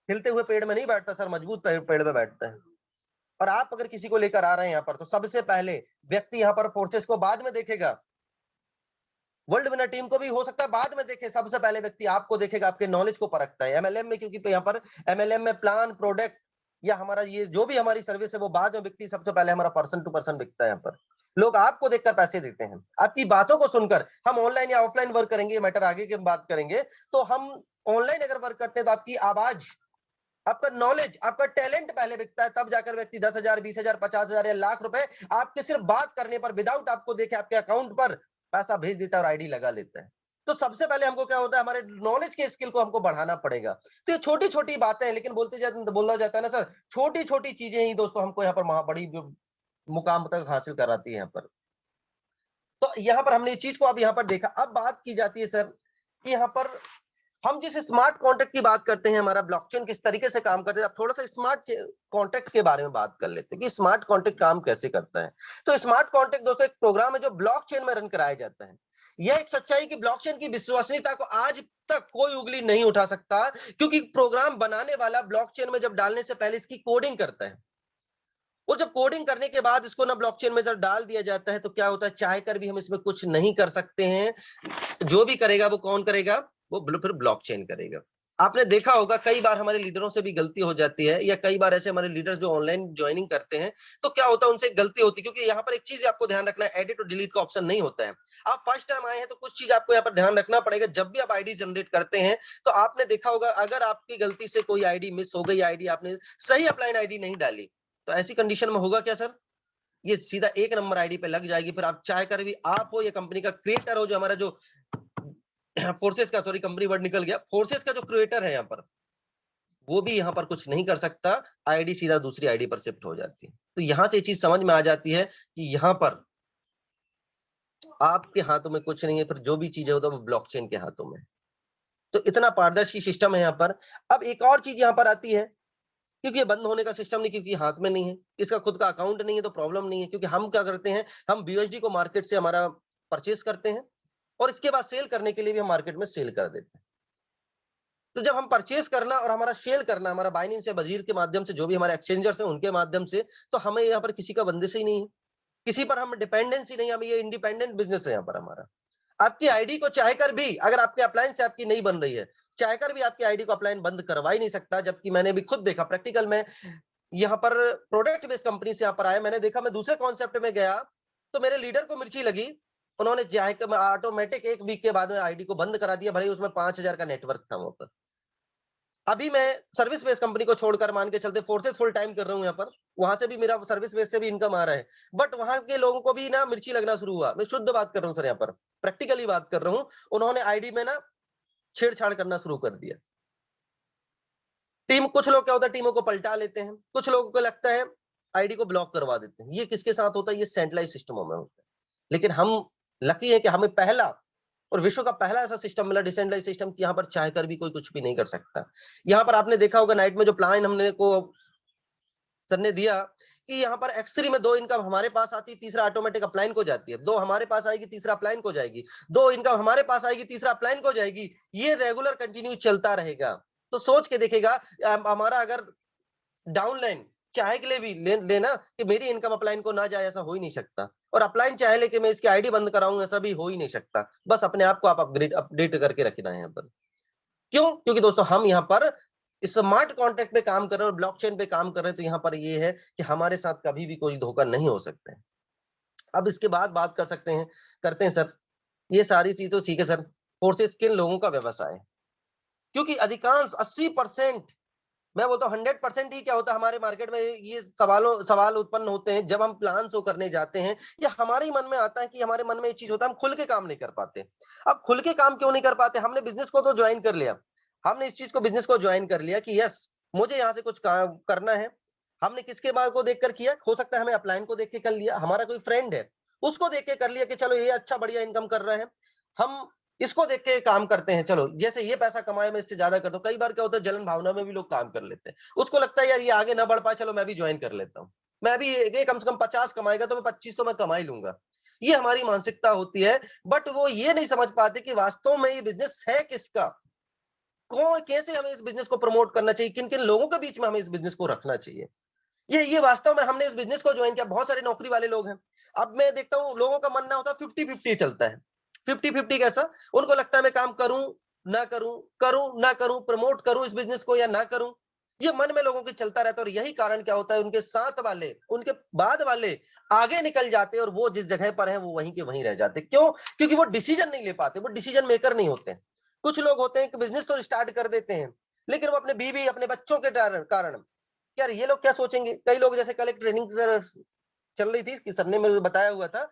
हिलते हुए पेड़ में नहीं बैठता सर, मजबूत पेड़ पे बैठता है। और आप अगर किसी को लेकर आ रहे हैं यहाँ पर, तो सबसे पहले व्यक्ति यहाँ पर फोर्सेस को बाद में देखेगा, वर्ल्ड विनर टीम को भी हो सकता है बाद में देखे, सबसे पहले व्यक्ति आपको देखेगा, आपके नॉलेज को परखता है एमएलएम में, क्योंकि यहाँ पर एमएलएम में प्लान, प्रोडक्ट या हमारा ये जो भी हमारी सर्विस है वो बाद में बिकती, सबसे पहले हमारा पर्सन टू पर्सन बिकता है। यहाँ पर लोग आपको देखकर पैसे देते हैं, आपकी बातों को सुनकर। हम ऑनलाइन या ऑफलाइन वर्क करेंगे, ये मैटर आगे की बात करेंगे। तो हम ऑनलाइन अगर वर्क करते हैं तो आपकी आवाज, आपका नॉलेज, आपका टैलेंट पहले बिकता है, तब जाकर व्यक्ति 10,000, 20,000, 50,000 या लाख रुपए आपके सिर्फ बात करने पर, विदाउट आपको देखे आपके अकाउंट पर पैसा भेज देता है और आईडी लगा लेता है। तो सबसे पहले हमको क्या होता है, हमारे नॉलेज के स्किल को हमको बढ़ाना पड़ेगा। तो ये छोटी छोटी बातें हैं, लेकिन बोला जाता है ना सर, छोटी छोटी चीजें ही दोस्तों हमको यहाँ पर बड़ी मुकाम तक हासिल कराती है यहाँ पर। तो यहाँ पर हमने इस चीज को अब यहाँ पर देखा। अब बात की जाती है सर कि यहाँ पर हम जिस स्मार्ट कॉन्ट्रैक्ट की बात करते हैं, हमारा ब्लॉकचेन किस तरीके से काम करते हैं, अब थोड़ा सा स्मार्ट कॉन्ट्रैक्ट के बारे में बात कर लेते हैं कि स्मार्ट कॉन्ट्रैक्ट काम कैसे करता है। तो स्मार्ट कॉन्ट्रैक्ट दोस्तों एक प्रोग्राम है जो ब्लॉकचेन में रन कराया जाता है। यह एक सच्चाई कि ब्लॉकचेन की विश्वसनीयता को आज तक कोई उंगली नहीं उठा सकता, क्योंकि प्रोग्राम बनाने वाला ब्लॉकचेन में जब डालने से पहले इसकी कोडिंग करता है, और जब कोडिंग करने के बाद इसको ना ब्लॉकचेन में जब डाल दिया जाता है, तो क्या होता है, चाह कर भी हम इसमें कुछ नहीं कर सकते हैं। जो भी करेगा वो कौन करेगा, वो फिर ब्लॉकचेन करेगा। आपने देखा होगा कई बार हमारे लीडरों से भी गलती हो जाती है, या कई बार ऐसे हमारे लीडर्स जो ऑनलाइन ज्वाइनिंग करते हैं, तो क्या होता है उनसे गलती होती है, क्योंकि यहाँ पर एक चीज आपको ध्यान रखना है, एडिट और डिलीट का ऑप्शन नहीं होता है। आप फर्स्ट टाइम आए हैं तो कुछ चीज आपको यहाँ पर ध्यान रखना पड़ेगा। जब भी आप आईडी जनरेट करते हैं, तो आपने देखा होगा अगर आपकी गलती से कोई आईडी मिस हो गई, आईडी आपने सही अपलाइन आईडी नहीं डाली, तो ऐसी कंडीशन में होगा क्या सर, ये सीधा एक नंबर आईडी पे लग जाएगी। फिर आप चाहे कर भी, आप हो या कंपनी का क्रिएटर हो, जो हमारा जो फोर्सेस का, सॉरी कंपनी वर्ड निकल गया, फोर्सेस का जो क्रिएटर है यहाँ पर, वो भी यहाँ पर कुछ नहीं कर सकता, आईडी सीधा दूसरी आईडी पर शिफ्ट हो जाती है। तो यहां से ये चीज समझ में आ जाती है कि यहाँ पर आपके हाथों में कुछ नहीं है, फिर जो भी चीज होता है वो ब्लॉकचेन के हाथों में। तो इतना पारदर्शी सिस्टम है यहाँ पर। अब एक और चीज यहाँ पर आती है, क्योंकि ये बंद होने का सिस्टम नहीं, क्योंकि हाथ में नहीं है, इसका खुद का अकाउंट नहीं है, तो प्रॉब्लम नहीं है। क्योंकि हम क्या करते हैं, हम बीएसडी को मार्केट से हमारा परचेज करते हैं, और इसके बाद सेल करने के लिए भी हम मार्केट में सेल कर देते हैं। तो जब हम परचेज करना और हमारा सेल करना, हमारा बाइनेंस या बजीर के माध्यम से, जो भी हमारे एक्सचेंजर्स हैं उनके माध्यम से, तो हमें यहाँ पर किसी का बंदिश ही नहीं है, किसी पर हम डिपेंडेंसी नहीं, हम ये इंडिपेंडेंट बिजनेस है यहाँ पर हमारा। आपकी आईडी को चाहकर भी, अगर आपके अपलाइन से आपकी नहीं बन रही है, चाहकर भी आपकी आईडी को अपलाइन बंद करवा ही नहीं सकता। जबकि मैंने भी खुद देखा प्रैक्टिकल में, यहाँ पर प्रोडक्ट बेस्ड कंपनी से यहाँ पर आया, मैंने देखा, मैं दूसरे कॉन्सेप्ट में गया, तो मेरे लीडर को मिर्ची लगी, उन्होंने जाकर ऑटोमेटिक एक वीक के बाद में आईडी को बंद करा दिया, भले उसमें 5,000 का नेटवर्क था वहां पर। अभी मैं सर्विस बेस्ड कंपनी को छोड़कर मान के चलते फोर्सेस फुल टाइम कर रहा हूँ यहाँ पर, वहां से भी मेरा सर्विस बेस से भी इनकम आ रहा है, बट वहां के लोगों को भी ना मिर्ची लगना शुरू हुआ। मैं शुद्ध बात कर रहा हूँ सर, यहाँ पर प्रैक्टिकली बात कर रहा हूँ। उन्होंने आईडी में ना छेड़छाड़ करना शुरू कर दिया। टीम, कुछ लोग क्या होता है, टीमों को पलटा लेते हैं, कुछ लोगों को लगता है आईडी को ब्लॉक करवा देते हैं। ये किसके साथ होता है, ये सेंट्रलाइज सिस्टमों में होता है। लेकिन हम लकी है कि हमें पहला और विश्व का पहला ऐसा सिस्टम मिला, डिसेंट्रलाइज सिस्टम, कि यहाँ पर चाह कर भी कोई कुछ भी नहीं कर सकता। यहाँ पर आपने देखा होगा नाइट में जो प्लान हमने को सर ने दिया, कि यहाँ पर X3 में 2 इनकम हमारे पास आती है, तीसरा ऑटोमेटिक अपलाइन को जाती है, 2 हमारे पास आएगी, तीसरा अपलाइन को जाएगी, 2 इनकम हमारे पास आएगी, तीसरा अपलाइन को जाएगी। ये रेगुलर कंटिन्यू चलता रहेगा। तो सोच के देखेगा, हमारा अगर डाउनलाइन चाहे के लिए भी लेना कि मेरी इनकम अपलाइन को ना जाए, ऐसा हो ही नहीं सकता। और अपलाइन चाहे लेके मैं इसकी आईडी बंद कराऊं, ऐसा भी हो ही नहीं सकता। बस अपने आप को आप अपडेट करके रखना है यहाँ पर। क्यों? क्योंकि दोस्तों हम यहाँ पर स्मार्ट कॉन्ट्रैक्ट पे काम कर रहे हैं और ब्लॉकचेन पे काम कर रहे हैं, तो यहाँ पर ये है कि हमारे साथ कभी भी कोई धोखा नहीं हो सकता है। अब इसके बाद बात कर सकते हैं, करते हैं सर, ये सारी चीज तो ठीक है सर, फोर्सेस किन लोगों का व्यवसाय है, क्योंकि अधिकांश 80%, मैं बोलता हूँ 100% ही क्या होता है हमारे मार्केट में, ये सवाल उत्पन्न होते हैं जब हम प्लान शो करने जाते हैं, या हमारे ही मन में आता है कि हमारे मन में एक चीज होता है, हम खुल के काम नहीं कर पाते। अब खुल के काम क्यों नहीं कर पाते? हमने बिजनेस को तो ज्वाइन कर लिया, हमने इस चीज को, बिजनेस को ज्वाइन कर लिया कि यस मुझे यहाँ से कुछ काम करना है। हमने किसके बारे को देखकर किया? हो सकता है हमें अपलाइन को देख के कर लिया, हमारा कोई फ्रेंड है उसको देख के कर लिया कि चलो ये अच्छा बढ़िया इनकम कर रहा है, हम इसको देख के काम करते हैं, चलो जैसे ये पैसा कमाए मैं इससे ज्यादा करता हूँ। कई बार क्या होता है, जलन भावना में भी लोग काम कर लेते हैं, उसको लगता है यार ये आगे ना बढ़ पाए, चलो मैं भी ज्वाइन कर लेता हूँ, मैं भी ये कम से कम 50 कमाएगा तो मैं 25 तो मैं कमा ही लूंगा। ये हमारी मानसिकता होती है, बट वो ये नहीं समझ पाते कि वास्तव में ये बिजनेस है किसका, कौन, कैसे हमें इस बिजनेस को प्रमोट करना चाहिए, किन किन लोगों के बीच में हमें इस बिजनेस को रखना चाहिए। ये वास्तव में हमने इस बिजनेस को ज्वाइन किया, बहुत सारे नौकरी वाले लोग हैं। अब मैं देखता हूँ लोगों का मानना होता है 50-50 चलता है। 50-50 कैसा? उनको लगता है मैं काम करूँ, ना करूँ, करूँ, ना करूँ, प्रमोट करूँ इस बिजनेस को या ना करूँ। ये मन में लोगों के चलता रहता है और यही कारण क्या होता है, उनके साथ वाले, उनके बाद वाले आगे निकल जाते हैं और वो जिस जगह पर हैं वो वहीं के वहीं रह जाते हैं। क्यों? क्योंकि वो डिसीजन नहीं ले पाते, वो डिसीजन मेकर नहीं होते हैं। कुछ लोग होते हैं कि बिजनेस तो स्टार्ट कर देते हैं, लेकिन वो अपने बीवी, अपने बच्चों के कारण यार ये लोग क्या सोचेंगे? कई लोग जैसे कल एक ट्रेनिंग सर चल रही थी कि सर ने मुझे बताया हुआ था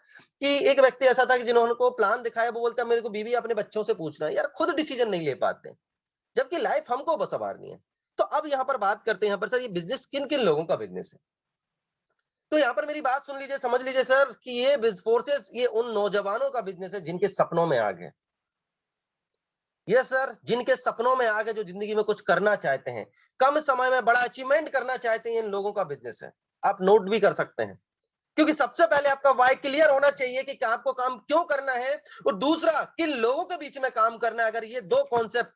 कि एक व्यक्ति ऐसा था कि जिन्होंने को प्लान दिखाया, वो बोलता है मेरे को बीवी अपने बच्चों से पूछना है। यार खुद डिसीजन नहीं ले पाते हैं, जबकि लाइफ हमको बस संवारनी है। तो अब यहाँ पर बात करते हैं यहाँ पर सर ये बिज़नेस किन-किन लोगों का बिज़नेस है? तो यहाँ पर मेरी बात सुन लीजिए, समझ लीजिए सर कि ये फोर्सेस ये उन नौजवानों का बिज़नेस है जिनके सपनों में आग है। यस सर, जिनके सपनों में आग है, जो जिंदगी में कुछ करना चाहते हैं, कम समय में बड़ा अचीवमेंट करना चाहते हैं, इन लोगों का बिज़नेस है। आप नोट भी कर सकते हैं। क्योंकि सबसे पहले आपका व्हाई क्लियर होना चाहिए कि क्या आपको काम क्यों करना है और दूसरा किन लोगों के बीच में काम करना है। अगर ये दो कॉन्सेप्ट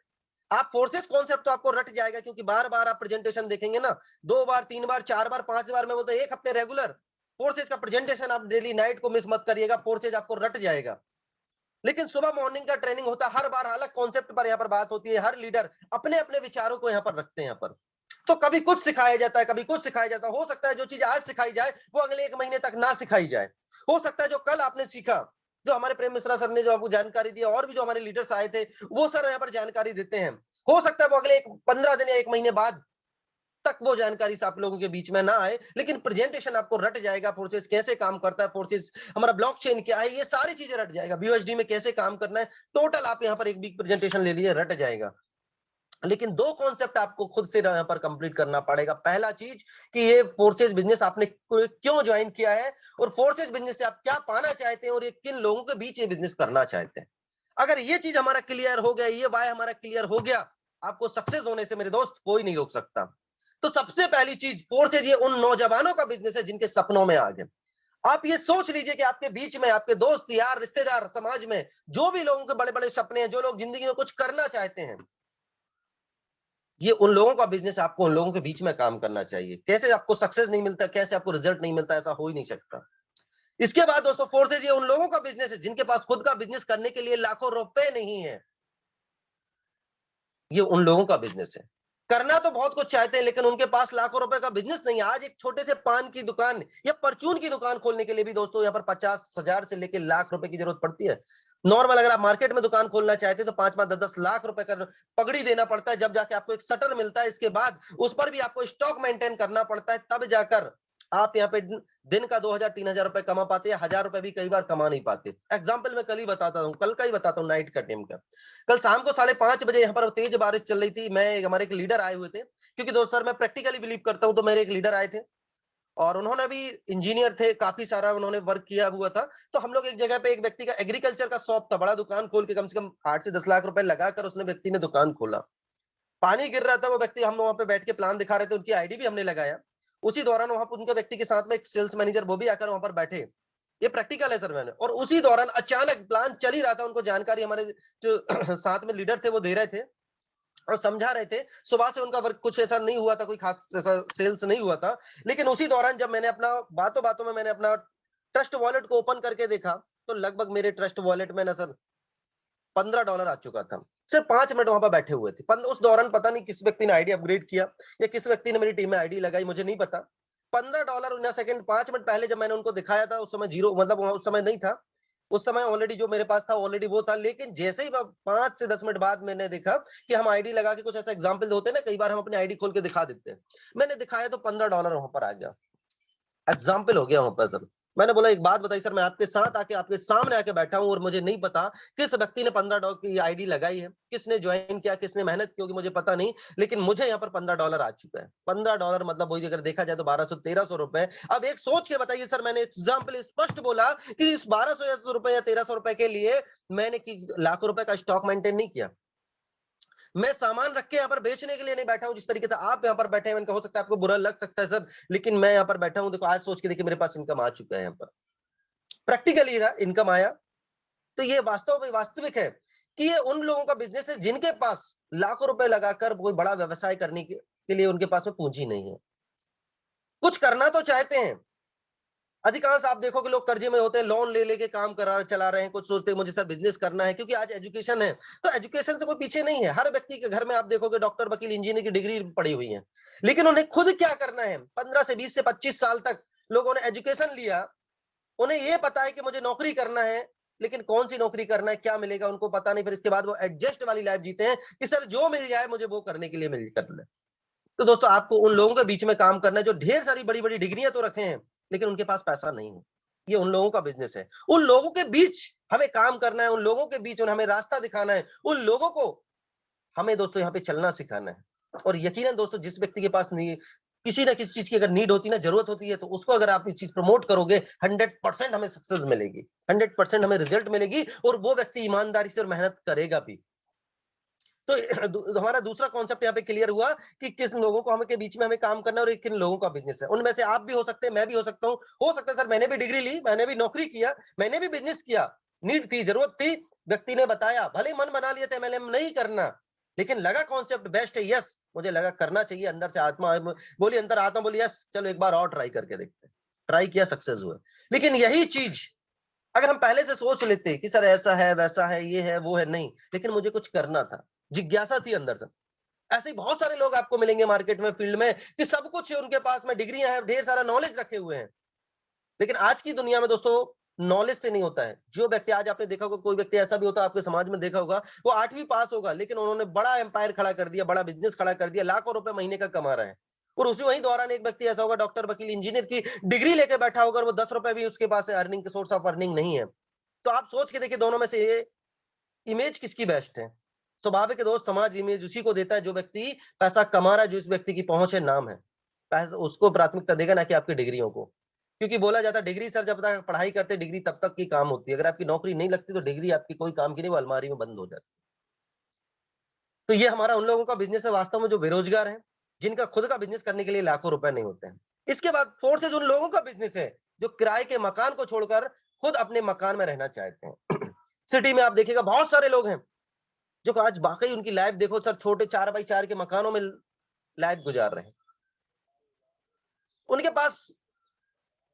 आप फोर्सेस कॉन्सेप्ट तो आपको रट जाएगा, क्योंकि बार बार आप प्रेजेंटेशन देखेंगे ना, 2 बार 3 बार 4 बार 5 बार में, वो तो 1 हफ्ते रेगुलर फोर्सेस का प्रेजेंटेशन आप डेली नाइट को मिस मत करिएगा, फोर्सेज आपको रट जाएगा। लेकिन सुबह मॉर्निंग का ट्रेनिंग होता है, हर बार अलग कॉन्सेप्ट पर यहाँ पर बात होती है, हर लीडर अपने अपने विचारों को यहाँ पर रखते हैं यहाँ पर। तो कभी कुछ सिखाया जाता है, कभी कुछ सिखाया जाता है। हो सकता है जो चीज आज सिखाई जाए वो अगले 1 महीने तक ना सिखाई जाए। हो सकता है जो कल आपने सीखा, जो हमारे प्रेम मिश्रा सर ने जो आपको जानकारी दी, और भी जो हमारे लीडर्स आए थे, वो सर यहाँ पर जानकारी देते हैं। हो सकता है वो अगले 15 दिन या 1 महीने बाद तक वो जानकारी से आप लोगों के बीच में ना आए, लेकिन प्रेजेंटेशन आपको रट जाएगा। फोर्सेस कैसे काम करता है, फोर्सेस हमारा ब्लॉकचेन क्या है, ये सारी चीजें रट जाएगा। बीओएसडी में कैसे काम करना है, टोटल आप यहाँ पर एक बिग प्रेजेंटेशन ले लीजिए, रट जाएगा। लेकिन दो कॉन्सेप्ट आपको खुद से यहाँ पर कंप्लीट करना पड़ेगा। पहला चीज कि ये फोर्सेस बिजनेस आपने क्यों ज्वाइन किया है और फोर्सेस बिजनेस से आप क्या पाना चाहते हैं और ये किन लोगों के बीच ये बिजनेस करना चाहते हैं। अगर ये चीज हमारा क्लियर हो गया, ये वाई हमारा क्लियर हो गया, आपको सक्सेस होने से मेरे दोस्त कोई नहीं रोक सकता। तो सबसे पहली चीज, फोर्सेज ये उन नौजवानों का बिजनेस है जिनके सपनों में आ गए। आप ये सोच लीजिए कि आपके बीच में आपके दोस्त यार रिश्तेदार समाज में जो भी लोगों के बड़े बड़े सपने हैं, जो लोग जिंदगी में कुछ करना चाहते हैं, ये उन लोगों का बिजनेस, आपको उन लोगों के बीच में काम करना चाहिए। कैसे आपको सक्सेस नहीं मिलता, कैसे आपको रिजल्ट नहीं मिलता, ऐसा हो ही नहीं सकता। इसके बाद दोस्तों, फोर्सेज ये उन लोगों का बिजनेस है जिनके पास खुद का बिजनेस करने के लिए लाखों रुपए नहीं है। ये उन लोगों का बिजनेस है। करना तो बहुत कुछ चाहते हैं, लेकिन उनके पास लाखों रुपए का बिजनेस नहीं है। आज एक छोटे से पान की दुकान या परचून की दुकान खोलने के लिए भी दोस्तों यहाँ पर 50,000 से लेकर लाख रुपए की जरूरत पड़ती है। नॉर्मल अगर आप मार्केट में दुकान खोलना चाहते हैं तो 5-5 10-10 लाख रुपए का पगड़ी देना पड़ता है, जब जाके आपको एक शटर मिलता है। इसके बाद उस पर भी आपको स्टॉक मेंटेन करना पड़ता है, तब जाकर आप यहाँ पे दिन का 2,000-3,000 रुपए कमा पाते हैं। 1,000 रुपए भी कई बार कमा नहीं पाते। एग्जाम्पल मैं कल ही बताता हूँ, कल का ही बताता हूँ, नाइट का टाइम का। कल शाम को 5:30 बजे यहाँ पर तेज बारिश चल रही थी। हमारे एक लीडर आए हुए थे, क्योंकि दोस्त सर मैं प्रैक्टिकली बिलीव करता हूँ, तो मेरे एक लीडर आए थे और उन्होंने भी इंजीनियर थे, काफी सारा उन्होंने वर्क किया हुआ था। तो हम लोग एक जगह पे, एक व्यक्ति का एग्रीकल्चर का शॉप था, बड़ा दुकान खोल के कम से कम 8 से 10 लाख रुपए लगाकर उसने व्यक्ति ने दुकान खोला। पानी गिर रहा था, वो व्यक्ति, हम वहां पे बैठ के प्लान दिखा रहे थे, उनकी आईडी भी हमने लगाया। उसी दौरान वहां पर उनके व्यक्ति के साथ में एक सेल्स मैनेजर वो भी आकर वहां पर बैठे। ये प्रैक्टिकल है सर मैंने। और उसी दौरान अचानक प्लान चल ही रहा था, उनको जानकारी हमारे जो साथ में लीडर थे वो दे रहे थे और समझा रहे थे। सुबह से उनका वर्क कुछ ऐसा नहीं हुआ था, कोई खास ऐसा सेल्स नहीं हुआ था। लेकिन उसी दौरान जब मैंने अपना बातों बातों में मैंने अपना ट्रस्ट वॉलेट को ओपन करके देखा, तो लगभग मेरे ट्रस्ट वॉलेट में ना सर $15 आ चुका था। सिर्फ 5 मिनट वहां पर बैठे हुए थे। उस दौरान पता नहीं किस व्यक्ति ने आईडी अपग्रेड किया या किस व्यक्ति ने मेरी टीम में आईडी लगाई, मुझे नहीं पता। $15 सेकंड 5 मिनट पहले जब मैंने उनको दिखाया था, उस समय जीरो, मतलब उस समय नहीं था। उस समय ऑलरेडी जो मेरे पास था ऑलरेडी वो था। लेकिन जैसे ही 5 से 10 मिनट बाद मैंने देखा कि हम आईडी लगा के, कुछ ऐसा एग्जाम्पल होते हैं ना, कई बार हम अपनी आईडी खोल के दिखा देते हैं। मैंने दिखाया तो $15 वहां पर आ गया। एग्जाम्पल हो गया वहां पर सर। मैंने बोला एक बात बताई सर, मैं आपके साथ आके आपके सामने आके बैठा हूं और मुझे नहीं पता किस व्यक्ति ने $15 की आईडी लगाई है, किसने ज्वाइन किया, किसने मेहनत की होगी, मुझे पता नहीं। लेकिन मुझे यहाँ पर $15 आ चुका है। $15 मतलब वही अगर देखा जाए तो 1200-1300 रुपए। अब एक सोच के बताइए सर, मैंने एग्जाम्पल स्पष्ट बोला कि इस 1200 रुपए या 1300 रुपए के लिए मैंने लाखों रुपए का स्टॉक मेंटेन नहीं किया। मैं सामान रख के यहाँ पर बेचने के लिए नहीं बैठा हूँ। जिस तरीके से आप यहाँ पर बैठे हैं, मैंने कहा हो सकता है आपको बुरा लग सकता है सर, लेकिन मैं यहाँ पर बैठा हूँ, देखो आज सोच के देखिए मेरे पास इनकम आ चुका है। यहाँ पर प्रैक्टिकली था, इनकम आया। तो ये वास्तव में वास्तविक है कि ये उन लोगों का बिजनेस है जिनके पास लाखों रुपए लगाकर कोई बड़ा व्यवसाय करने के लिए उनके पास में पूंजी नहीं है। कुछ करना तो चाहते हैं। अधिकांश आप देखोगे लोग कर्जे में होते हैं, लोन ले लेके काम करा चला रहे हैं, कुछ सोचते हैं मुझे सर बिजनेस करना है, क्योंकि आज एजुकेशन है, तो एजुकेशन से कोई पीछे नहीं है। हर व्यक्ति के घर में आप देखोगे डॉक्टर, वकील, इंजीनियर की डिग्री पड़ी हुई है, लेकिन उन्हें खुद क्या करना है। 15 से 20 से 25 साल तक लोगों ने एजुकेशन लिया, उन्हें ये पता है कि मुझे नौकरी करना है, लेकिन कौन सी नौकरी करना है, क्या मिलेगा उनको पता नहीं। फिर इसके बाद वो एडजस्ट वाली लाइफ जीते हैं कि सर जो मिल जाए मुझे वो करने के लिए मिल करना है। तो दोस्तों आपको उन लोगों के बीच में काम करना है जो ढेर सारी बड़ी बड़ी डिग्रियां तो रखे हैं, लेकिन उनके पास पैसा नहीं है। ये उन लोगों का बिजनेस है। उन लोगों के बीच हमें काम करना है, उन लोगों के बीच उन्हें हमें रास्ता दिखाना है, उन लोगों को हमें दोस्तों यहाँ पे चलना सिखाना है। और यकीनन दोस्तों जिस व्यक्ति के पास नहीं, किसी ना किसी चीज की अगर नीड होती है ना, जरूरत होती है, तो उसको अगर आप ये चीज प्रमोट करोगे, 100% हमें सक्सेस मिलेगी, 100% हमें रिजल्ट मिलेगी, और वो व्यक्ति ईमानदारी से और मेहनत करेगा भी। तो हमारा दूसरा कॉन्सेप्ट यहाँ पे क्लियर हुआ कि किस लोगों को हमें के बीच में हमें काम करना है और किन लोगों का बिजनेस है। उनमें से आप भी हो सकते हैं, मैं भी हो सकता हूँ। हो सकता है सर मैंने भी डिग्री ली, मैंने भी नौकरी किया, मैंने भी बिजनेस किया, नीड थी, जरूरत थी, व्यक्ति ने बताया, भले मन बना लिया था एमएलएम नहीं करना, लेकिन लगा कॉन्सेप्ट बेस्ट है, यस मुझे लगा करना चाहिए, अंदर से आत्मा बोली, अंदर आत्मा बोली यस चलो एक बार और ट्राई करके देखते हैं। ट्राई किया, सक्सेस हुआ। लेकिन यही चीज अगर हम पहले से सोच लेते कि सर ऐसा है वैसा है ये है वो है, नहीं, लेकिन मुझे कुछ करना था, जिज्ञासा थी अंदर से। ऐसे ही बहुत सारे लोग आपको मिलेंगे मार्केट में, फील्ड में, कि सब कुछ है उनके पास में, डिग्रियां हैं, ढेर सारा नॉलेज रखे हुए हैं, लेकिन आज की दुनिया में दोस्तों नॉलेज से नहीं होता है। जो व्यक्ति, आज आपने देखा होगा कोई व्यक्ति ऐसा भी होता है आपके समाज में देखा होगा, वो 8वीं पास होगा, लेकिन उन्होंने बड़ा एम्पायर खड़ा कर दिया, बड़ा बिजनेस खड़ा कर दिया, लाखों रुपए महीने का कमा रहा है। और उसी वही दौरान एक व्यक्ति ऐसा होगा, डॉक्टर, वकील, इंजीनियर की डिग्री लेके बैठा होगा, और वो 10 रुपए भी उसके पास अर्निंग सोर्स ऑफ अर्निंग नहीं है। तो आप सोच के देखिए दोनों में से ये इमेज किसकी बेस्ट है। स्वाभाविक है दोस्त, समाज इमेज उसी को देता है जो व्यक्ति पैसा कमा रहा है, जो इस व्यक्ति की पहुंच है, नाम है, पैसा उसको प्राथमिकता देगा, ना कि आपकी डिग्रियों को। क्योंकि बोला जाता है डिग्री सर जब तक पढ़ाई करते डिग्री तब तक की काम होती है, अगर आपकी नौकरी नहीं लगती तो डिग्री आपकी कोई काम की नहीं, वो अलमारी में बंद हो जाती है। तो ये हमारा उन लोगों का बिजनेस है वास्तव में जो बेरोजगार है, जिनका खुद का बिजनेस करने के लिए लाखों रुपए नहीं होते हैं। इसके बाद फोर्थ है जो उन लोगों का बिजनेस है जो किराए के मकान को छोड़कर खुद अपने मकान में रहना चाहते हैं। सिटी में आप देखिएगा बहुत सारे लोग हैं जो आज वाकई उनकी लाइफ देखो सर, छोटे 4x4 के मकानों में लाइफ गुजार रहे हैं। उनके पास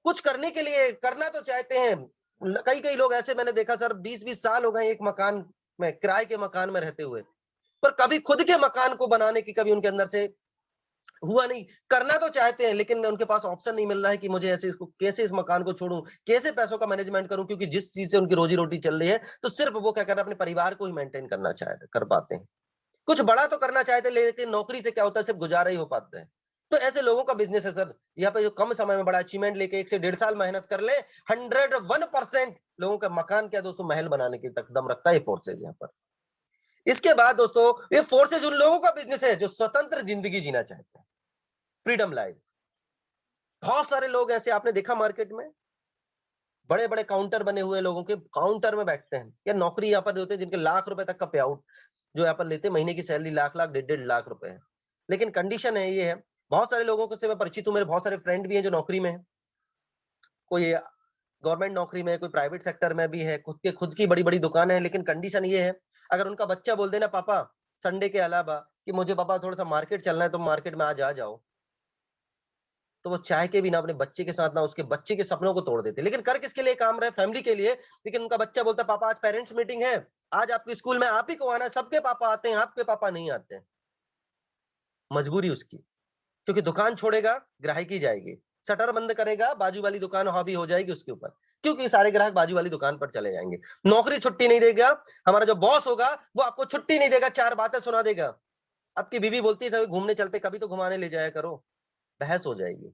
कुछ करने के लिए करना तो चाहते हैं। कई कई लोग ऐसे मैंने देखा सर, 20-20 साल हो गए एक मकान में, किराए के मकान में रहते हुए, पर कभी खुद के मकान को बनाने की कभी उनके अंदर से हुआ नहीं। करना तो चाहते हैं, लेकिन उनके पास ऑप्शन नहीं मिल रहा है कि मुझे ऐसे इसको कैसे इस मकान को छोड़ूं, कैसे पैसों का मैनेजमेंट करूं, क्योंकि जिस चीज से उनकी रोजी रोटी चल रही है, तो सिर्फ वो क्या कर रहे हैं, अपने परिवार को ही मेंटेन करना चाहते कर पाते हैं। कुछ बड़ा तो करना चाहते हैं, लेकिन नौकरी से क्या होता है, सिर्फ गुजारा ही हो पाता है। तो ऐसे लोगों का बिजनेस है सर, यहाँ पे जो कम समय में बड़ा अचीवमेंट लेके 1 से 1.5 साल मेहनत कर ले, 101% लोगों का मकान क्या दोस्तों, महल बनाने की तक दम रखता है ये फोर्सेज यहाँ पर। इसके बाद दोस्तों ये फोर्सेज उन लोगों का बिजनेस है जो स्वतंत्र जिंदगी जीना चाहते हैं, फ्रीडम लाइफ। बहुत सारे लोग ऐसे आपने देखा मार्केट में, बड़े बड़े काउंटर बने हुए लोगों के, काउंटर में बैठते हैं या नौकरी यहाँ पर होते हैं जिनके लाख रुपए तक का पे आउट जो यहाँ पर लेते हैं, महीने की सैलरी लाख लाख 1.5 लाख रुपए है। लेकिन कंडीशन है ये है, बहुत सारे लोगों से मैं परिचित हूँ, मेरे बहुत सारे फ्रेंड भी हैं जो नौकरी में है, कोई गवर्नमेंट नौकरी में है, कोई प्राइवेट सेक्टर में भी है, खुद की बड़ी बड़ी दुकान है। लेकिन कंडीशन ये है, अगर उनका बच्चा बोल देना पापा संडे के अलावा कि मुझे पापा थोड़ा सा मार्केट चलना है, तो मार्केट में आज आ जाओ, तो वो चाह के भी ना अपने बच्चे के साथ ना उसके बच्चे के सपनों को तोड़ देते। लेकिन कर किसके लिए काम रहे, फैमिली के लिए। लेकिन उनका बच्चा बोलता पापा आज पेरेंट्स मीटिंग है, आज आपके स्कूल में आप ही को आना है, सबके पापा आते हैं, आपके पापा नहीं आते हैं। मजबूरी उसकी, क्योंकि दुकान छोड़ेगा ग्राहकी जाएगी, शटर बंद करेगा बाजू वाली दुकान हॉबी हो जाएगी उसके ऊपर, क्योंकि सारे ग्राहक बाजू वाली दुकान पर चले जाएंगे। नौकरी छुट्टी नहीं देगा, हमारा जो बॉस होगा वो आपको छुट्टी नहीं देगा, 4 बातें सुना देगा। आपकी बीवी बोलती है सभी घूमने चलते, कभी तो घुमाने ले जाया करो, बहस हो जाएगी।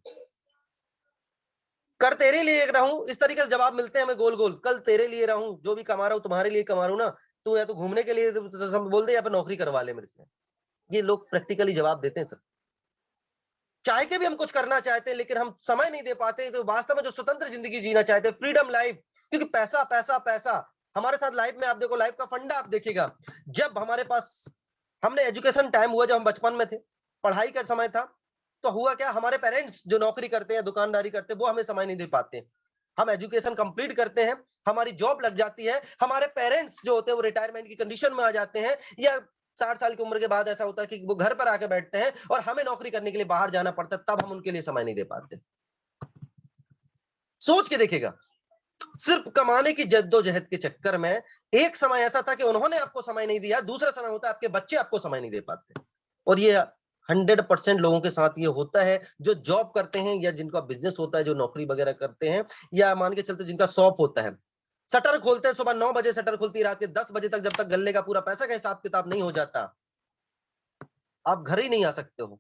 कर तेरे लिए रहूं, इस तरीके से जवाब मिलते हैं हमें गोल गोल, कल तेरे लिए रहूं, जो भी कमा रहा हूं तुम्हारे लिए कमा रहा हूं ना, तू या तो घूमने के लिए तो बोल दे या फिर नौकरी करवा ले मेरे से। ये लोग प्रैक्टिकली जवाब देते हैं सर। चाह के भी हम कुछ करना चाहते हैं, लेकिन हम समय नहीं दे पाते, तो वास्तव में जो स्वतंत्र जिंदगी जीना चाहते हैं, फ्रीडम लाइफ, क्योंकि पैसा पैसा पैसा हमारे साथ लाइफ में, आप देखो लाइफ का फंडा आप देखिएगा, जब हमारे पास हमने एजुकेशन टाइम हुआ, जब हम बचपन में थे, पढ़ाई का समय था, तो हुआ क्या, हमारे पेरेंट्स जो नौकरी करते हैं, दुकानदारी करते हैं, वो हमें समय नहीं दे पाते। हम एजुकेशन कंप्लीट करते हैं, हमारी जॉब लग जाती है, हमारे पेरेंट्स जो होते हैं वो रिटायरमेंट की कंडीशन में आ जाते हैं, या 60 साल की उम्र के बाद ऐसा होता है कि वो घर पर आके बैठते हैं और हमें नौकरी करने के लिए बाहर जाना पड़ता है, तब हम उनके लिए समय नहीं दे पाते। सोच के देखिएगा, सिर्फ कमाने की जद्दोजहद के चक्कर में एक समय ऐसा था कि उन्होंने आपको समय नहीं दिया, दूसरा समय होता है आपके बच्चे आपको समय नहीं दे पाते। और ये 100% लोगों के साथ ये होता है, जो जॉब करते हैं या जिनका बिजनेस होता है, जो नौकरी वगैरह करते हैं, या मान के चलते जिनका शॉप होता है। शटर खोलते हैं सुबह 9 बजे, शटर खुलती है रात के 10 बजे तक, जब तक गल्ले का पूरा पैसा का हिसाब किताब नहीं हो जाता, आप घर ही नहीं आ सकते हो।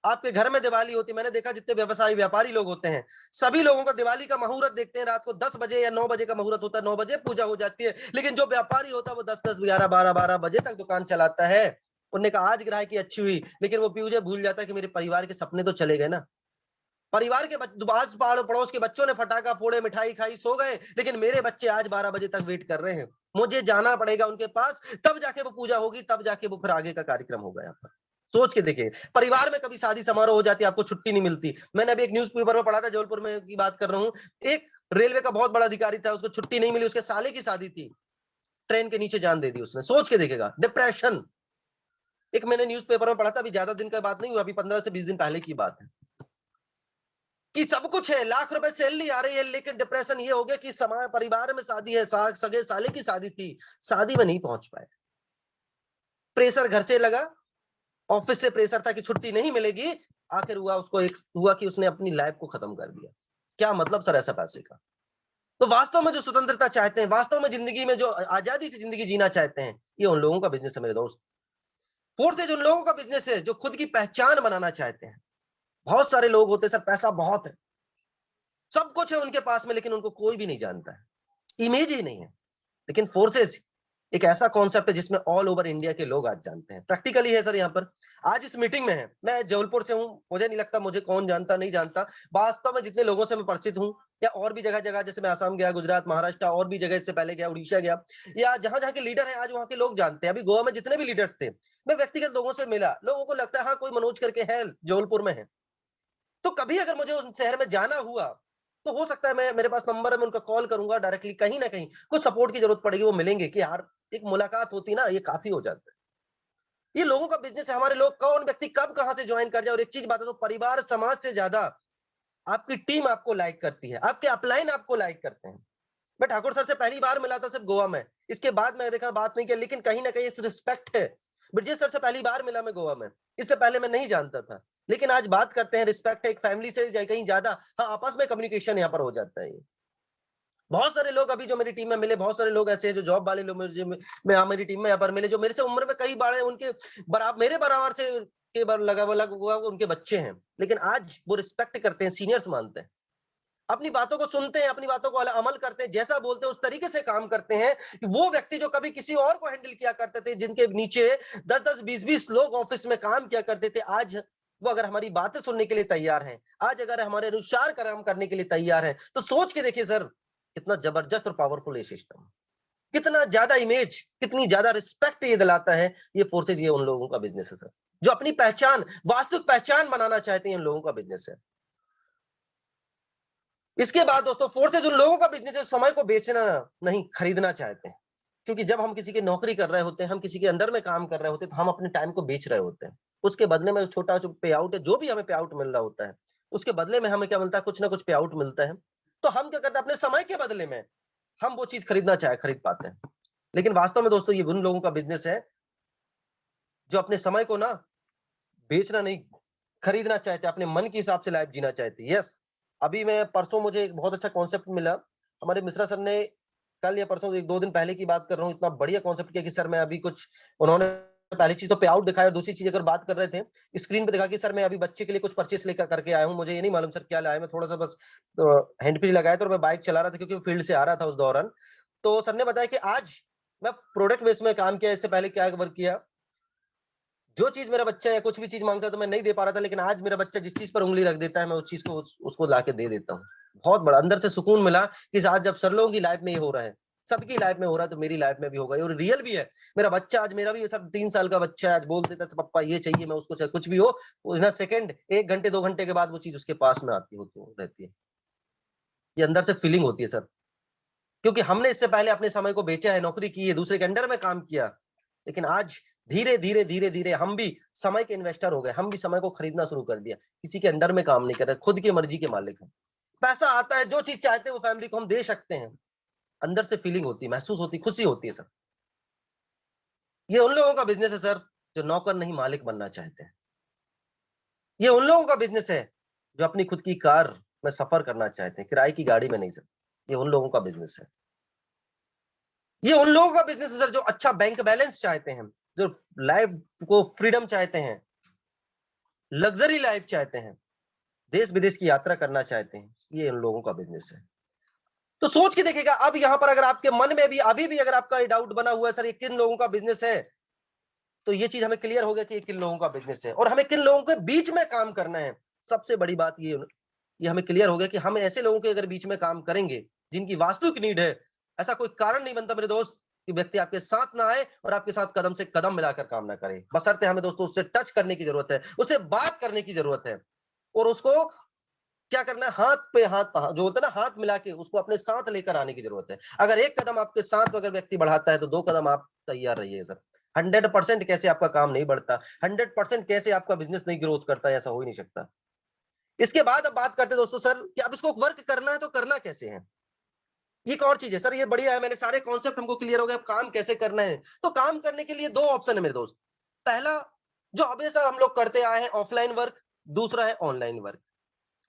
आपके घर में दिवाली होती है, मैंने देखा जितने व्यवसायी व्यापारी लोग होते हैं, सभी लोगों का दिवाली का मुहूर्त देखते हैं, रात को 10 बजे या 9 बजे का मुहूर्त होता है, 9 बजे पूजा हो जाती है, लेकिन जो व्यापारी होता है वो 10-10, 11-12, 12 बजे तक दुकान चलाता है। उन्होंने कहा आज ग्राहकी अच्छी हुई, लेकिन वो पूजे भूल जाता है कि मेरे परिवार के सपने तो चले गए ना। परिवार के आज पड़ोस के बच्चों ने फटाका फोड़े, मिठाई खाई, सो गए, लेकिन मेरे बच्चे आज 12 बजे तक वेट कर रहे हैं, मुझे जाना पड़ेगा उनके पास, तब जाके वो पूजा होगी, तब जाके वो फिर आगे का कार्यक्रम होगा यहाँ पर। सोच के देखिए, परिवार में कभी शादी समारोह हो जाती है, आपको छुट्टी नहीं मिलती। मैंने अभी एक न्यूज़पेपर में पढ़ा था, जबलपुर में की बात कर रहा हूँ, एक रेलवे का बहुत बड़ा अधिकारी था, उसको छुट्टी नहीं मिली, उसके साले की शादी थी, ट्रेन के नीचे जान दे दी उसने। सोच के देखेगा, डिप्रेशन। एक मैंने न्यूज़पेपर में पढ़ा था, अभी ज्यादा दिन का बात नहीं हुआ, अभी 15 से 20 दिन पहले की बात है, कि सब कुछ है, लाख रुपए सैलरी आ रही है, लेकिन डिप्रेशन ये हो गया कि समाज परिवार में शादी है, सगे साले की शादी थी, शादी में नहीं पहुंच पाए। प्रेशर घर से लगा, ऑफिस से प्रेशर था कि छुट्टी नहीं मिलेगी, आखिर हुआ कि उसने अपनी लाइफ को खत्म कर दिया। क्या मतलब सर ऐसा पैसे का? तो वास्तव में जो स्वतंत्रता चाहते हैं, वास्तव में जिंदगी में जो आजादी से जिंदगी जीना चाहते हैं, ये उन लोगों का बिजनेस है मेरे दोस्त। फोर्सेज उन लोगों का बिजनेस है जो खुद की पहचान बनाना चाहते हैं। बहुत सारे लोग होते हैं सर, पैसा बहुत है, सब कुछ है उनके पास में, लेकिन उनको कोई भी नहीं जानता है, इमेज ही नहीं है। लेकिन फोर्सेज एक ऐसा कॉन्सेप्ट है जिसमें ऑल ओवर इंडिया के लोग आज जानते हैं। प्रैक्टिकली है सर, यहाँ पर आज इस मीटिंग में है, मैं जबलपुर से हूँ, मुझे नहीं लगता मुझे कौन जानता नहीं जानता। वास्तव में जितने लोगों से मैं परिचित हूँ, या और भी जगह जगह, जैसे मैं असम गया, गुजरात, महाराष्ट्र, और भी जगह, इससे पहले गया उड़ीसा गया, या जहां जहां के लीडर है आज वहां के लोग जानते हैं। अभी गोवा में जितने भी लीडर्स थे, मैं व्यक्तिगत लोगों से मिला, लोगों को लगता है हाँ कोई मनोज करके है, जबलपुर में है। तो कभी अगर मुझे उस शहर में जाना हुआ, तो हो सकता है मैं, मेरे पास नंबर है, मैं उनका कॉल करूंगा डायरेक्टली, कहीं ना कहीं कुछ सपोर्ट की जरूरत पड़ेगी, वो मिलेंगे कि यार एक मुलाकात होती ना, ये काफी हो जाता है। ये लोगों का बिजनेस है, हमारे लोग कौन व्यक्ति कब कहां से ज्वाइन कर जाए। और एक चीज बात है, तो परिवार समाज से ज्यादा आपकी टीम आपको लाइक करती है, आपके अपलाइन आपको लाइक करते हैं। मैं ठाकुर सर से पहली बार मिला था सिर्फ गोवा में, इसके बाद मैं देखा बात नहीं किया, लेकिन कहीं ना कहीं इस रिस्पेक्ट है। ब्रजेश सर से पहली बार मिला मैं गोवा में, इससे पहले मैं नहीं जानता था, लेकिन आज बात करते हैं, रिस्पेक्ट है, एक फैमिली से कहीं ज्यादा, हाँ आपस में कम्युनिकेशन यहाँ पर हो जाता है। बहुत सारे लोग अभी जो मेरी टीम में मिले, बहुत सारे लोग ऐसे हैं जो जॉब वाले लोग मुझे मैं मेरी टीम में यहाँ पर मिले, जो मेरे से उम्र में कई बड़े, उनके बराबर, मेरे बराबर से के बार लगा हुआ उनके बच्चे हैं, लेकिन आज वो रिस्पेक्ट करते हैं, सीनियर्स मानते हैं, अपनी बातों को सुनते हैं, अपनी बातों को अमल करते हैं, जैसा बोलते हैं उस तरीके से काम करते हैं। वो व्यक्ति जो कभी किसी और को हैंडल किया करते थे, जिनके नीचे 10-10, 20-20 लोग ऑफिस में काम किया करते थे, आज वो अगर हमारी बातें सुनने के लिए तैयार हैं, आज अगर हमारे अनुसार काम करने के लिए तैयार हैं, तो सोच के देखिए सर, कितना जबरदस्त और पावरफुल ये सिस्टम, कितना ज्यादा इमेज, कितनी ज्यादा रिस्पेक्ट ये दिलाता है। ये फोर्सेज, ये उन लोगों का बिजनेस है सर, जो अपनी पहचान, वास्तविक पहचान बनाना चाहते हैं, उन लोगों का बिजनेस है। इसके बाद दोस्तों, फोर्सेज उन लोगों का बिजनेस है समय को बेचना नहीं, खरीदना चाहते हैं। क्योंकि जब हम किसी की नौकरी कर रहे होते हैं, हम किसी के अंडर में काम कर रहे होते हैं, तो हम अपने टाइम को बेच रहे होते हैं। उसके बदले में छोटा जो पे आउट है, जो भी हमें पे आउट मिल रहा होता है, उसके बदले में हमें क्या मिलता है, कुछ ना कुछ पे आउट मिलता है। तो हम क्या करते हैं, अपने समय के बदले में हम वो चीज खरीदना चाहे खरीद पाते हैं। लेकिन वास्तव में दोस्तों, ये उन लोगों का बिजनेस है जो अपने समय को ना बेचना नहीं, खरीदना चाहते, अपने मन के हिसाब से लाइफ जीना चाहते। यस, अभी मैं परसों मुझे एक बहुत अच्छा कॉन्सेप्ट मिला, हमारे मिश्रा सर ने, कल या परसों, एक दो दिन पहले की बात कर रहा हूँ, इतना बढ़िया कॉन्सेप्ट किया कि सर मैं अभी कुछ, उन्होंने पहली चीज तो पे आउट दिखाया, और दूसरी चीज अगर बात कर रहे थे, स्क्रीन पे दिखा कि सर मैं अभी बच्चे के लिए कुछ परचेस लेकर करके आया हूँ, मुझे ये नहीं मालूम सर क्या लाया, मैं थोड़ा सा बस हैंड फ्री लगाया था और मैं बाइक चला रहा था, क्योंकि फील्ड से आ रहा था उस दौरान। तो सर ने बताया कि आज मैं प्रोडक्ट बेस में काम किया, इससे पहले क्या वर्क किया, जो चीज मेरा बच्चा या कुछ भी चीज मांगता है तो मैं नहीं दे पा रहा था, लेकिन आज मेरा बच्चा जिस चीज पर उंगली रख देता है, मैं उस चीज को उसको लाके दे देता हूँ। बहुत बड़ा अंदर से सुकून मिला कि आज जब सर लोगों की लाइफ में ये हो रहा है, सबकी लाइफ में हो रहा है, तो मेरी लाइफ में भी होगा, और रियल भी है। मेरा बच्चा आज, मेरा भी सर 3 साल का बच्चा है, आज बोल देता है पापा ये चाहिए, मैं उसको चाहिए, कुछ भी हो, ना सेकंड, 1 घंटे 2 घंटे के बाद वो चीज उसके पास में आती होती रहती है। ये अंदर से फीलिंग होती है सर, क्योंकि हमने इससे पहले अपने समय को बेचा है, नौकरी की है, दूसरे के अंडर में काम किया, लेकिन आज धीरे धीरे धीरे धीरे हम भी समय के इन्वेस्टर हो गए, हम भी समय को खरीदना शुरू कर दिया, किसी के अंडर में काम नहीं कर रहे, खुद की मर्जी के मालिक हैं। पैसा आता है, जो चीज चाहते हैं वो फैमिली को हम दे सकते हैं, अंदर से फीलिंग होती है, महसूस होती, खुशी होती है सर। ये उन लोगों का बिजनेस है सर जो नौकर नहीं मालिक बनना चाहते हैं। ये उन लोगों का बिजनेस है जो अपनी खुद की कार में सफर करना चाहते हैं, किराए की गाड़ी में नहीं सर। ये उन लोगों का बिजनेस है। ये उन लोगों का बिजनेस है सर जो अच्छा बैंक बैलेंस चाहते हैं, जो लाइफ को फ्रीडम चाहते हैं, लग्जरी लाइफ चाहते हैं, देश विदेश की यात्रा करना चाहते हैं। ये उन लोगों का बिजनेस है। तो सोच के देखिएगा, अब यहां पर अगर आपके मन में भी अभी भी अगर आपका ये डाउट बना हुआ है सर ये किन लोगों का बिजनेस है, तो ये चीज हमें क्लियर हो गया कि ये किन लोगों का बिजनेस है और हमें किन लोगों के बीच में काम करना है। सबसे बड़ी बात ये हमें क्लियर हो गया कि हम ऐसे लोगों के अगर बीच में काम करेंगे जिनकी वास्तविक नीड है। ऐसा कोई कारण नहीं बनता मेरे दोस्त कि व्यक्ति आपके साथ ना आए और आपके साथ कदम से कदम मिलाकर काम ना करे। बशर्ते हमें दोस्तों उससे टच करने की जरूरत है, उससे बात करने की जरूरत है और उसको क्या करना है, हाथ पे हाथ जो होता है ना, हाथ मिला के उसको अपने साथ लेकर आने की जरूरत है। अगर एक कदम आपके साथ अगर व्यक्ति बढ़ाता है तो दो कदम आप तैयार रहिए सर। 100% कैसे आपका काम नहीं बढ़ता, 100% कैसे आपका बिजनेस नहीं ग्रोथ करता, ऐसा हो ही नहीं सकता। इसके बाद अब बात करते हैं दोस्तों सर कि अब इसको वर्क करना है तो करना कैसे है। ये एक और चीज है सर, ये बढ़िया है, मैंने सारे कॉन्सेप्ट हमको क्लियर हो गए, अब काम कैसे करना है। तो काम करने के लिए दो ऑप्शन है मेरे दोस्त। पहला, जो हमेशा हम लोग करते आए हैं, ऑफलाइन वर्क। दूसरा है ऑनलाइन वर्क।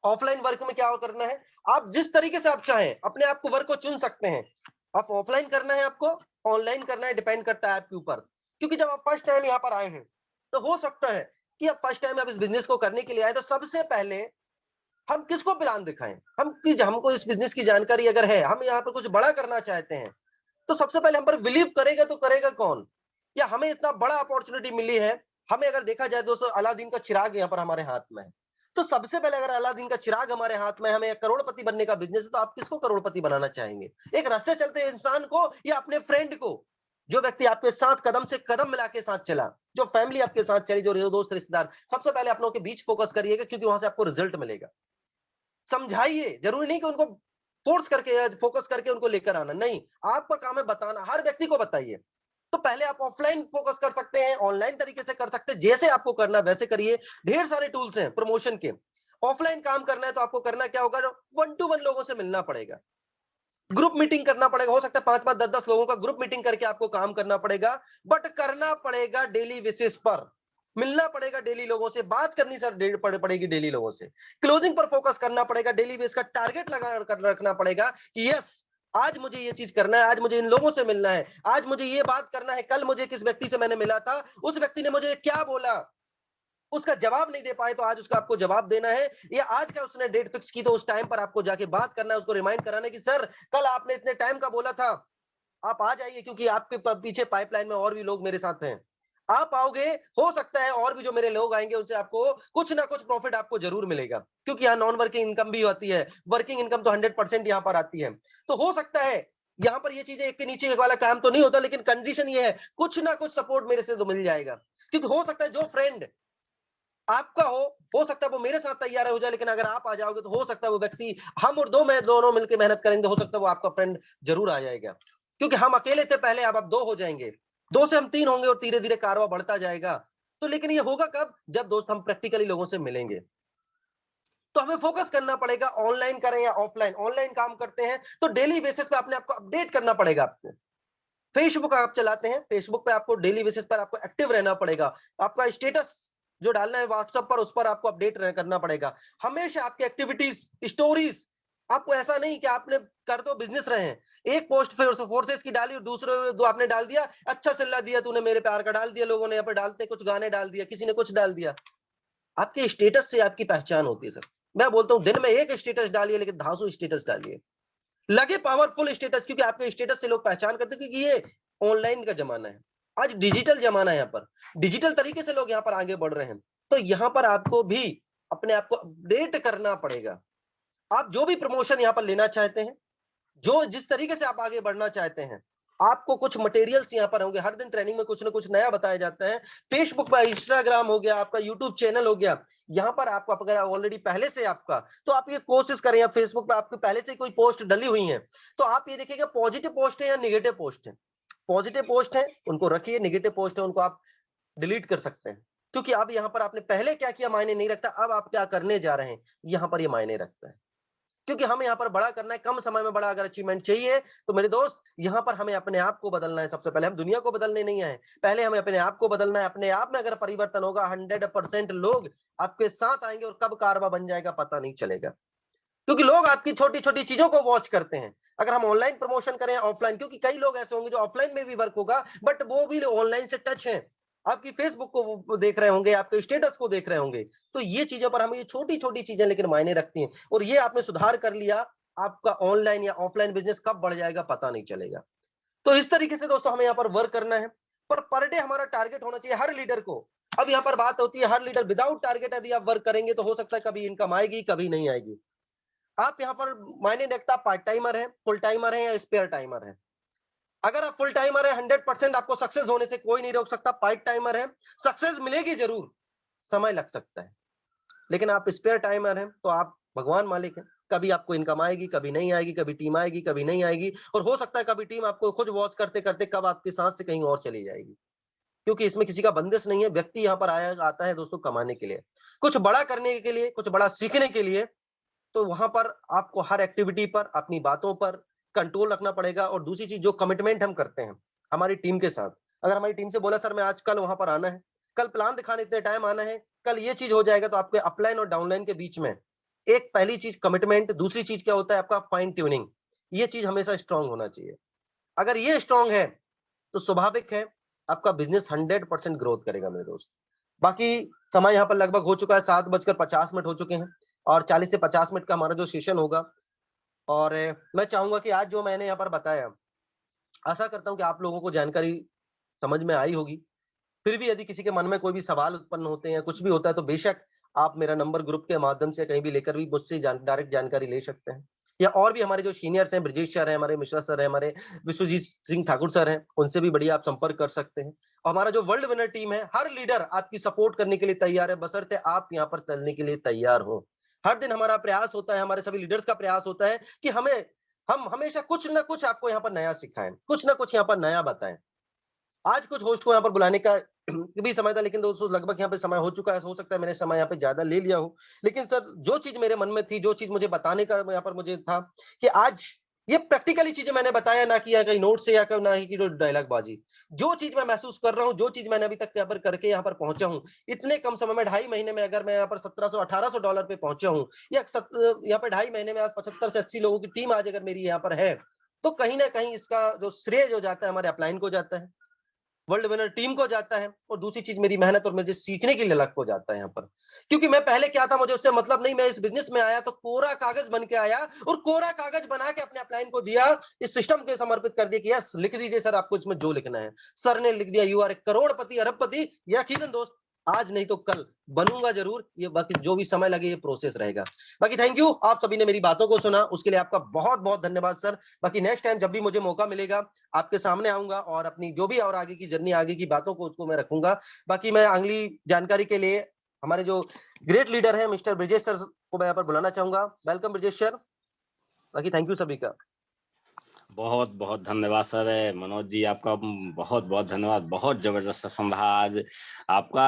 ऑफलाइन वर्क में क्या करना है, आप जिस तरीके से आप चाहें अपने आप को वर्क को चुन सकते हैं। आप ऑफलाइन करना है, आपको ऑनलाइन करना है, डिपेंड करता है आपके ऊपर। क्योंकि जब आप फर्स्ट टाइम यहाँ पर आए हैं तो हो सकता है कि आप फर्स्ट टाइम आप इस बिजनेस को करने के लिए आए, तो सबसे पहले हम किसको प्लान दिखाएं। हम कि हमको इस बिजनेस की जानकारी अगर है, हम यहाँ पर कुछ बड़ा करना चाहते हैं, तो सबसे पहले हम पर बिलीव करेगा तो करेगा कौन। या हमें इतना बड़ा अपॉर्चुनिटी मिली है, हमें अगर देखा जाए दोस्तों अलादीन का चिराग यहाँ पर हमारे हाथ में है। तो सबसे पहले अगर अलादीन का चिराग हमारे हाथ में, हमें करोड़पति बनने का बिजनेस है, तो आप किसको करोड़पति बनाना चाहेंगे, एक रास्ते चलते इंसान को या अपने फ्रेंड को। जो व्यक्ति आपके साथ कदम से कदम मिला के साथ चला, जो फैमिली आपके साथ चली, जो दोस्त रिश्तेदार, सबसे पहले अपनों के बीच फोकस करिएगा, क्योंकि वहां से आपको रिजल्ट मिलेगा। समझाइए, जरूरी नहीं कि उनको फोर्स करके या फोकस करके उनको लेकर आना, नहीं, आपका काम है बताना, हर व्यक्ति को बताइए। तो पहले आप ऑफलाइन फोकस कर सकते हैं, ऑनलाइन तरीके से कर सकते हैं, जैसे आपको करना वैसे करिए। ढेर सारे टूल्स हैं प्रमोशन के। ऑफलाइन काम करना है तो आपको करना क्या होगा, 1 to 1 लोगों से मिलना पड़ेगा, ग्रुप मीटिंग करना पड़ेगा। हो सकता है 5-5 10-10 लोगों का ग्रुप मीटिंग करके आपको काम करना पड़ेगा, बट करना पड़ेगा डेली बेसिस पर। मिलना पड़ेगा डेली लोगों से, बात करनी सर पड़ेगी डेली लोगों से, क्लोजिंग पर फोकस करना पड़ेगा, डेली बेस का टारगेट लगा कर रखना पड़ेगा कि यस, आज मुझे ये चीज करना है, आज मुझे इन लोगों से मिलना है, आज मुझे ये बात करना है, कल मुझे किस व्यक्ति से मैंने मिला था, उस व्यक्ति ने मुझे क्या बोला, उसका जवाब नहीं दे पाए तो आज उसका आपको जवाब देना है। या आज का उसने डेट फिक्स की तो उस टाइम पर आपको जाके बात करना है, उसको रिमाइंड कराना है कि सर कल आपने इतने टाइम का बोला था, आप आ जाइए, क्योंकि आपके पीछे पाइपलाइन में और भी लोग मेरे साथ हैं। आप आओगे, हो सकता है और भी जो मेरे लोग आएंगे उनसे आपको कुछ ना कुछ प्रॉफिट आपको जरूर मिलेगा, क्योंकि यहाँ नॉन वर्किंग इनकम भी आती है, वर्किंग इनकम तो 100% यहाँ पर आती है। तो हो सकता है यहाँ पर ये चीजें एक के नीचे एक वाला काम तो नहीं होता, लेकिन कंडीशन ये है कुछ ना कुछ सपोर्ट मेरे से तो मिल जाएगा। क्योंकि हो सकता है जो फ्रेंड आपका हो सकता है वो मेरे साथ तैयार हो जाए, लेकिन अगर आप आ जाओगे तो हो सकता है वो व्यक्ति, हम और मैं दोनों मिलकर मेहनत करेंगे तो हो सकता है वो आपका फ्रेंड जरूर आ जाएगा। क्योंकि हम अकेले थे पहले, अब 2 हो जाएंगे, 2 से हम 3 होंगे और धीरे धीरे कारवा बढ़ता जाएगा। तो लेकिन ये होगा कब, जब दोस्त हम प्रैक्टिकली लोगों से मिलेंगे। तो हमें फोकस करना पड़ेगा, ऑनलाइन करें या ऑफलाइन। ऑनलाइन काम करते हैं तो डेली बेसिस पे अपने आपको अपडेट करना पड़ेगा। आपको फेसबुक आप चलाते हैं, फेसबुक पे आपको डेली बेसिस पर आपको एक्टिव रहना पड़ेगा। आपका स्टेटस जो डालना है व्हाट्सएप पर, उस पर आपको अपडेट करना पड़ेगा। हमेशा आपकी एक्टिविटीज, स्टोरीज, आपको ऐसा नहीं कि आपने कर तो बिजनेस रहे हैं, एक पोस्ट फिर फोर्सेस की डाली और दूसरे दो आपने डाल दिया, अच्छा सिल्ला दिया तूने मेरे प्यार का, डाल दिया लोगों ने, यहाँ पर डालते कुछ गाने डाल दिया, किसी ने कुछ डाल दिया। आपके स्टेटस से आपकी पहचान होती है सर। मैं बोलता हूँ दिन में एक स्टेटस डालिए, लेकिन धांसू स्टेटस डालिए, लगे पावरफुल स्टेटस, क्योंकि आपके स्टेटस से लोग पहचान करते हैं, क्योंकि ये ऑनलाइन का जमाना है, आज डिजिटल जमाना है, यहाँ पर डिजिटल तरीके से लोग यहाँ पर आगे बढ़ रहे हैं। तो यहाँ पर आपको भी अपने आप को अपडेट करना पड़ेगा। आप जो भी प्रमोशन यहाँ पर लेना चाहते हैं, जो जिस तरीके से आप आगे बढ़ना चाहते हैं, आपको कुछ मटेरियल्स यहाँ पर होंगे, हर दिन ट्रेनिंग में कुछ ना कुछ नया बताया जाता है। फेसबुक पर, इंस्टाग्राम हो गया, आपका यूट्यूब चैनल हो गया, यहाँ पर आपको अगर ऑलरेडी पहले से आपका, तो आप ये कोशिश करें, या फेसबुक पे आपके पहले से कोई पोस्ट डली हुई है तो आप ये देखिएगा पॉजिटिव पोस्ट है या निगेटिव पोस्ट है। पॉजिटिव पोस्ट है उनको रखिए, निगेटिव पोस्ट है उनको आप डिलीट कर सकते हैं, क्योंकि अब यहाँ पर आपने पहले क्या किया मायने नहीं रखता, अब आप क्या करने जा रहे हैं यहाँ पर ये मायने रखता है। क्योंकि हमें यहाँ पर बड़ा करना है, कम समय में बड़ा अगर अचीवमेंट चाहिए, तो मेरे दोस्त यहाँ पर हमें अपने आप को बदलना है। सबसे पहले हम दुनिया को बदलने नहीं आए, पहले हमें अपने आप को बदलना है। अपने आप में अगर परिवर्तन होगा, 100% लोग आपके साथ आएंगे और कब कारवा बन जाएगा पता नहीं चलेगा। क्योंकि लोग आपकी छोटी-छोटी चीज़ों को वॉच करते हैं। अगर हम ऑनलाइन प्रमोशन करें, ऑफलाइन, क्योंकि कई लोग ऐसे होंगे जो ऑफलाइन में भी वर्क होगा, बट वो भी ऑनलाइन से टच हैं। आपकी फेसबुक को वो देख रहे होंगे, आपके स्टेटस को देख रहे होंगे। तो ये चीज़ों पर हमें ये छोटी-छोटी चीज़ें लेकिन मायने रखती हैं, और ये आपने सुधार कर लिया, आपका ऑनलाइन या ऑफलाइन बिज़नेस कब बढ़ जाएगा पता नहीं चलेगा। तो इस तरीके से दोस्तों हमें यहाँ पर वर्क करना है, पर डे हमारा टारगेट होना चाहिए हर लीडर को। अब यहाँ पर बात होती है, हर लीडर विदाउट टारगेट यदि आप वर्क करेंगे तो हो सकता है कभी इनकम आएगी, कभी नहीं आएगी। आप यहाँ पर मायने नहीं रखता पार्ट टाइमर है, फुल टाइमर है या स्पेयर टाइमर है। अगर आप फुल टाइमर है, 100% आपको सक्सेस होने से कोई नहीं रोक सकता। पार्ट टाइमर है, सक्सेस मिलेगी जरूर, समय लग सकता है। लेकिन आप स्पेयर टाइमर हैं तो आप भगवान मालिक हैं। कभी आपको इनकम आएगी, कभी नहीं आएगी, कभी टीम आएगी, कभी नहीं आएगी, और हो सकता है कभी टीम आपको खुद वॉच करते करते कब आपकी सांस से कहीं और चली जाएगी। क्योंकि इसमें किसी का बंदिश नहीं है। व्यक्ति यहाँ पर आया आता है दोस्तों कमाने के लिए, कुछ बड़ा करने के लिए, कुछ बड़ा सीखने के लिए। तो वहां पर आपको हर एक्टिविटी पर, अपनी बातों पर कंट्रोल रखना पड़ेगा। और दूसरी चीज, जो कमिटमेंट हम करते हैं हमारी टीम के साथ, अगर हमारी टीम से बोला सर मैं आज कल वहां पर आना है, कल प्लान दिखाने इतने टाइम आना है, कल ये चीज हो जाएगा, तो आपके अपलाइन और डाउनलाइन के बीच में एक पहली चीज कमिटमेंट, दूसरी चीज क्या होता है आपका फाइन ट्यूनिंग। ये चीज हमेशा स्ट्रांग होना चाहिए। अगर ये स्ट्रांग है तो स्वाभाविक है आपका बिजनेस 100% ग्रोथ करेगा मेरे दोस्त। बाकी समय यहाँ पर लगभग हो चुका है, 7:50 हो चुके हैं, और 40 से 50 मिनट का हमारा जो सेशन होगा। और मैं चाहूंगा कि आज जो मैंने यहाँ पर बताया, आशा करता हूँ कि आप लोगों को जानकारी समझ में आई होगी। फिर भी यदि किसी के मन में कोई भी सवाल उत्पन्न होते हैं या कुछ भी होता है, तो बेशक आप मेरा नंबर ग्रुप के माध्यम से कहीं भी लेकर भी मुझसे डायरेक्ट जानकारी ले सकते हैं। या और भी हमारे जो सीनियर्स हैं, ब्रजेश सर हैं, हमारे मिश्रा सर हैं, हमारे विश्वजीत सिंह ठाकुर सर हैं, उनसे भी बढ़िया आप संपर्क कर सकते हैं। और हमारा जो वर्ल्ड विनर टीम है, हर लीडर आपकी सपोर्ट करने के लिए तैयार है, बशर्ते आप यहाँ पर चलने के लिए तैयार हो। हर दिन हमारा प्रयास होता है, हमारे सभी लीडर्स का प्रयास होता है कि हम हमेशा कुछ ना कुछ आपको यहाँ पर नया सिखाएं, कुछ ना कुछ यहाँ पर नया बताएं। आज कुछ होस्ट को यहाँ पर बुलाने का भी समय था, लेकिन दोस्तों लगभग यहाँ पे समय हो चुका है। हो सकता है मैंने समय यहाँ पे ज्यादा ले लिया हो, लेकिन सर जो चीज मेरे मन में थी, जो चीज मुझे बताने का यहाँ पर मुझे था, कि आज ये प्रैक्टिकली चीजें मैंने बताया, ना कि कहीं नोट से या ना ही कि डायलॉग बाजी। जो चीज मैं महसूस कर रहा हूँ, जो चीज मैंने अभी तक यहाँ पर करके यहाँ पर पहुंचा हूँ, इतने कम समय में 2.5 महीने में अगर मैं यहाँ पर $1700-1800 पे पहुंचा हूँ, या यहाँ पे 2.5 महीने में आज 75 से 80 लोगों की टीम आज अगर मेरी यहाँ पर है, तो कहीं ना कहीं इसका जो श्रेय जो जाता है हमारे अपलाइन को जाता है, वर्ल्ड विनर टीम को जाता है, और दूसरी चीज मेरी मेहनत और मुझे सीखने की ललक को जाता है यहाँ पर। क्योंकि मैं पहले क्या था, मुझे उससे मतलब नहीं। मैं इस बिजनेस में आया तो कोरा कागज बन के आया, और कोरा कागज बना के अपने अपलाइन को दिया, इस सिस्टम को समर्पित कर दिया कि यस लिख दीजिए सर, आपको इसमें जो लिखना है। सर ने लिख दिया, यू आर ए करोड़पति, अरबपति। यकीनन दोस्त, आज नहीं तो कल बनूंगा जरूर। ये बाकी जो भी समय लगे, ये प्रोसेस रहेगा। बाकी थैंक यू, आप सभी ने मेरी बातों को सुना, उसके लिए आपका बहुत बहुत धन्यवाद सर। बाकी नेक्स्ट टाइम जब भी मुझे मौका मिलेगा, आपके सामने आऊंगा और अपनी जो भी और आगे की जर्नी, आगे की बातों को, उसको मैं रखूंगा। बाकी मैं अगली जानकारी के लिए हमारे जो ग्रेट लीडर है मिस्टर ब्रजेश सर को मैं यहाँ पर बुलाना चाहूंगा। Welcome Brajesh sir. बाकी थैंक यू सभी का। बहुत बहुत धन्यवाद सर मनोज जी, आपका बहुत बहुत धन्यवाद। बहुत जबरदस्त संभा आज आपका।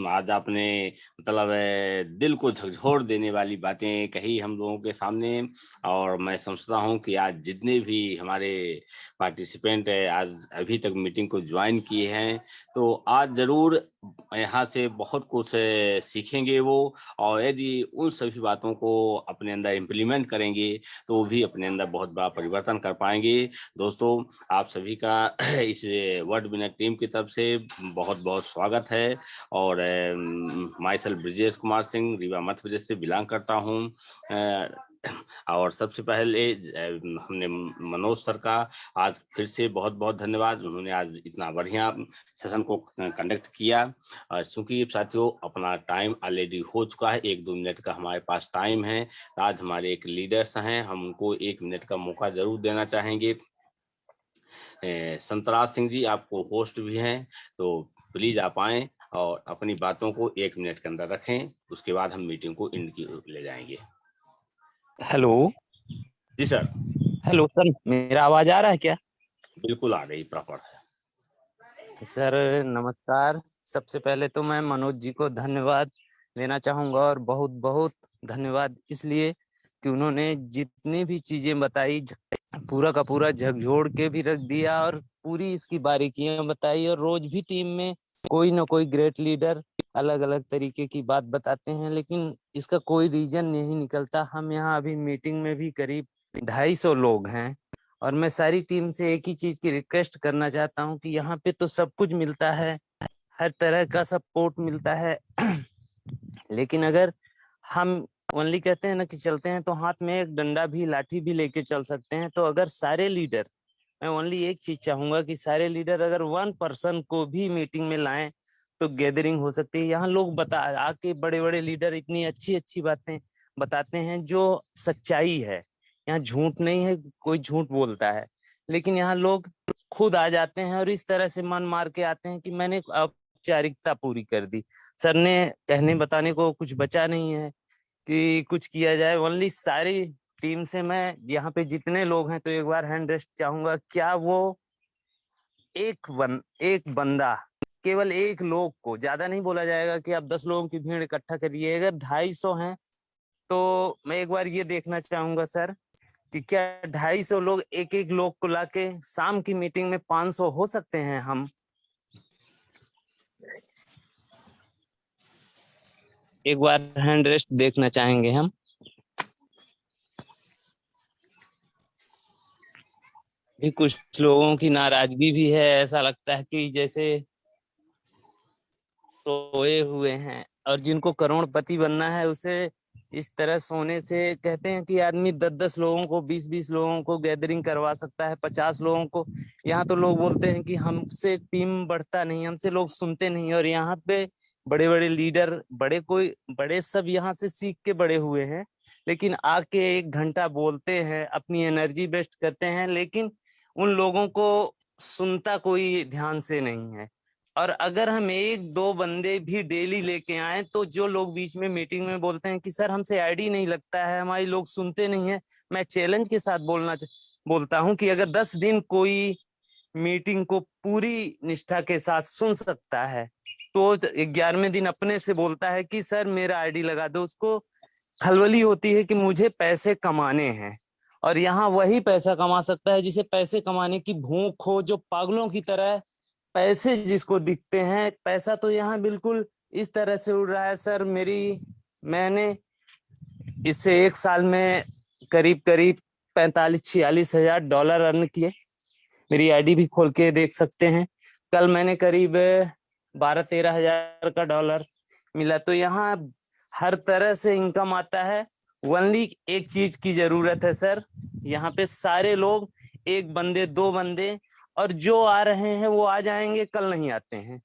आज आपने मतलब दिल को झकझोर देने वाली बातें कही हम लोगों के सामने। और मैं समझता हूं कि आज जितने भी हमारे पार्टिसिपेंट आज अभी तक मीटिंग को ज्वाइन किए हैं, तो आज जरूर यहाँ से बहुत कुछ सीखेंगे वो। और यदि उन सभी बातों को अपने अंदर इम्प्लीमेंट करेंगे तो वो भी अपने अंदर बहुत बड़ा परिवर्तन कर पाएंगे। दोस्तों, आप सभी का इस वर्ल्ड विनर टीम की तरफ से बहुत बहुत स्वागत है। और माई सेल्फ ब्रजेश कुमार सिंह, रीवा मध्य प्रदेश से बिलोंग करता हूँ। और सबसे पहले हमने मनोज सर का आज फिर से बहुत बहुत धन्यवाद। उन्होंने आज इतना बढ़िया सेशन को कंडक्ट किया। चूंकि साथियों अपना टाइम ऑलरेडी हो चुका है, 1-2 मिनट का हमारे पास टाइम है। आज हमारे एक लीडर्स हैं, हम उनको 1 मिनट का मौका जरूर देना चाहेंगे। संतराज सिंह जी आपको होस्ट भी हैं, तो प्लीज आप आएं और अपनी बातों को 1 मिनट के अंदर रखें। उसके बाद हम मीटिंग को एंड की ओर ले जाएंगे। हेलो जी सर। हेलो सर, मेरा आवाज आ रहा है क्या? बिल्कुल आ रही, प्रॉपर है। सर नमस्कार। सबसे पहले तो मैं मनोज जी को धन्यवाद देना चाहूँगा, और बहुत बहुत धन्यवाद इसलिए कि उन्होंने जितनी भी चीजें बताई पूरा का पूरा झकझोर के भी रख दिया, और पूरी इसकी बारीकियां बताई। और रोज भी टीम में कोई ना कोई ग्रेट लीडर अलग अलग तरीके की बात बताते हैं, लेकिन इसका कोई रीजन नहीं निकलता। हम यहाँ अभी मीटिंग में भी करीब 250 लोग हैं, और मैं सारी टीम से एक ही चीज की रिक्वेस्ट करना चाहता हूँ कि यहाँ पे तो सब कुछ मिलता है, हर तरह का सपोर्ट मिलता है लेकिन अगर हम ओनली कहते हैं ना कि चलते हैं तो हाथ में एक डंडा भी लाठी भी लेके चल सकते हैं। तो अगर सारे लीडर, मैं ओनली एक चीज चाहूंगा कि सारे लीडर अगर 1 पर्सन को भी मीटिंग में लाएं तो गैदरिंग हो सकती है। यहाँ लोग बता आके बड़े बड़े लीडर इतनी अच्छी अच्छी बातें बताते हैं जो सच्चाई है। यहाँ झूठ नहीं है, कोई झूठ बोलता है, लेकिन यहाँ लोग खुद आ जाते हैं और इस तरह से मन मार के आते हैं कि मैंने औपचारिकता पूरी कर दी। सर ने कहने बताने को कुछ बचा नहीं है कि कुछ किया जाए। ओनली सारी टीम से मैं यहाँ पे जितने लोग हैं तो एक बार हैंड रेस्ट चाहूंगा। क्या वो एक बंदा, केवल एक लोग को, ज्यादा नहीं बोला जाएगा कि आप 10 लोगों की भीड़ इकट्ठा करिए, अगर 250 हैं तो मैं एक बार ये देखना चाहूंगा सर कि क्या 250 लोग एक एक लोग को लाके शाम की मीटिंग में 500 हो सकते हैं हम? एक बार हैंड रेस्ट देखना चाहेंगे हम। भी कुछ लोगों की नाराजगी भी है, ऐसा लगता है कि जैसे सोए हुए हैं। और जिनको करोड़पति बनना है उसे इस तरह सोने से, कहते हैं कि आदमी 10-10 लोगों को, 20-20 लोगों को गैदरिंग करवा सकता है, 50 लोगों को। यहाँ तो लोग बोलते हैं कि हमसे टीम बढ़ता नहीं, हमसे लोग सुनते नहीं। और यहाँ पे बड़े बड़े लीडर, बड़े सब यहाँ से सीख के बड़े हुए हैं, लेकिन आके 1 घंटा बोलते हैं, अपनी एनर्जी वेस्ट करते हैं, लेकिन उन लोगों को सुनता कोई ध्यान से नहीं है। और अगर हम 1-2 बंदे भी डेली लेके आए तो जो लोग बीच में मीटिंग में बोलते हैं कि सर हमसे आईडी नहीं लगता है, हमारी लोग सुनते नहीं है, मैं चैलेंज के साथ बोलता हूं कि अगर 10 दिन कोई मीटिंग को पूरी निष्ठा के साथ सुन सकता है तो 11वें दिन अपने से बोलता है कि सर मेरा आईडी लगा दो। उसको खलबली होती है कि मुझे पैसे कमाने हैं। और यहाँ वही पैसा कमा सकता है जिसे पैसे कमाने की भूख हो, जो पागलों की तरह पैसे जिसको दिखते हैं। पैसा तो यहाँ बिल्कुल इस तरह से उड़ रहा है सर। मैंने इससे 1 साल में करीब करीब 45-46 हजार डॉलर अर्न किए। मेरी आईडी भी खोल के देख सकते हैं। कल मैंने करीब 12-13 हजार का डॉलर मिला। तो यहाँ हर तरह से इनकम आता है। ओनली एक चीज की जरूरत है सर, यहाँ पे सारे लोग, 1 बंदे 2 बंदे, और जो आ रहे हैं वो आ जाएंगे, कल नहीं आते हैं,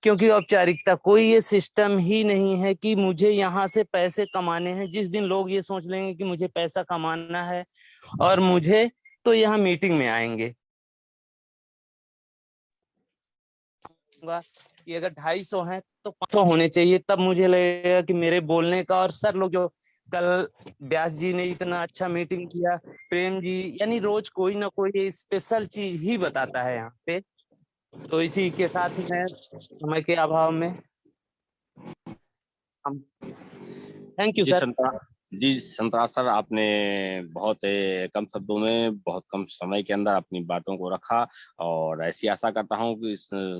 क्योंकि औपचारिकता कोई ये सिस्टम ही नहीं है कि मुझे यहाँ से पैसे कमाने हैं। जिस दिन लोग ये सोच लेंगे कि मुझे पैसा कमाना है और मुझे, तो यहाँ मीटिंग में आएंगे। कि अगर 250 हैं तो 500 होने चाहिए, तब मुझे लगेगा कि मेरे बोलने का। और सर लोग जो कल व्यास जी ने इतना अच्छा मीटिंग किया, प्रेम जी, यानी रोज कोई ना कोई स्पेशल चीज ही बताता है यहाँ पे। तो इसी के साथ मैं समय के अभाव में हम, थैंक यू जी सर। संतरा जी संतराज सर, आपने बहुत कम शब्दों में, बहुत कम समय के अंदर अपनी बातों को रखा। और ऐसी आशा करता हूं कि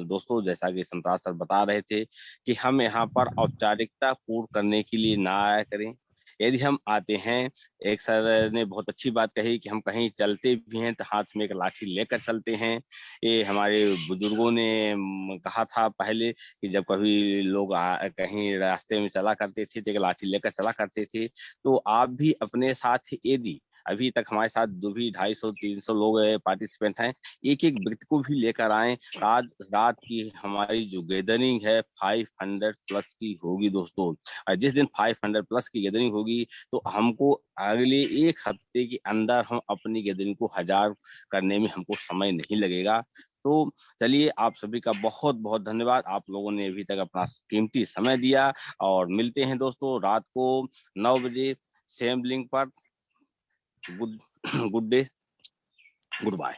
दोस्तों, जैसा कि संतराज सर बता रहे थे कि हम यहाँ पर औपचारिकता पूर्ण करने के लिए ना आया करें। यदि हम आते हैं, एक सर ने बहुत अच्छी बात कही कि हम कहीं चलते भी हैं तो हाथ में एक लाठी लेकर चलते हैं। ये हमारे बुजुर्गों ने कहा था पहले कि जब कभी लोग कहीं रास्ते में चला करते थे तो एक लाठी लेकर चला करते थे। तो आप भी अपने साथ, यदि अभी तक हमारे साथ जो भी 250-300 लोग पार्टिसिपेंट हैं, एक एक व्यक्ति को भी लेकर आए। आज रात की हमारी जो गैदरिंग है 500 प्लस की होगी दोस्तों। और जिस दिन 500 प्लस की गैदरिंग होगी तो हमको अगले 1 हफ्ते के अंदर हम अपनी गैदरिंग को 1000 करने में हमको समय नहीं लगेगा। तो चलिए, आप सभी का बहुत बहुत धन्यवाद। आप लोगों ने अभी तक अपना कीमती समय दिया। और मिलते हैं दोस्तों रात को 9 बजे सेम लिंक पर। Good good day, good bye.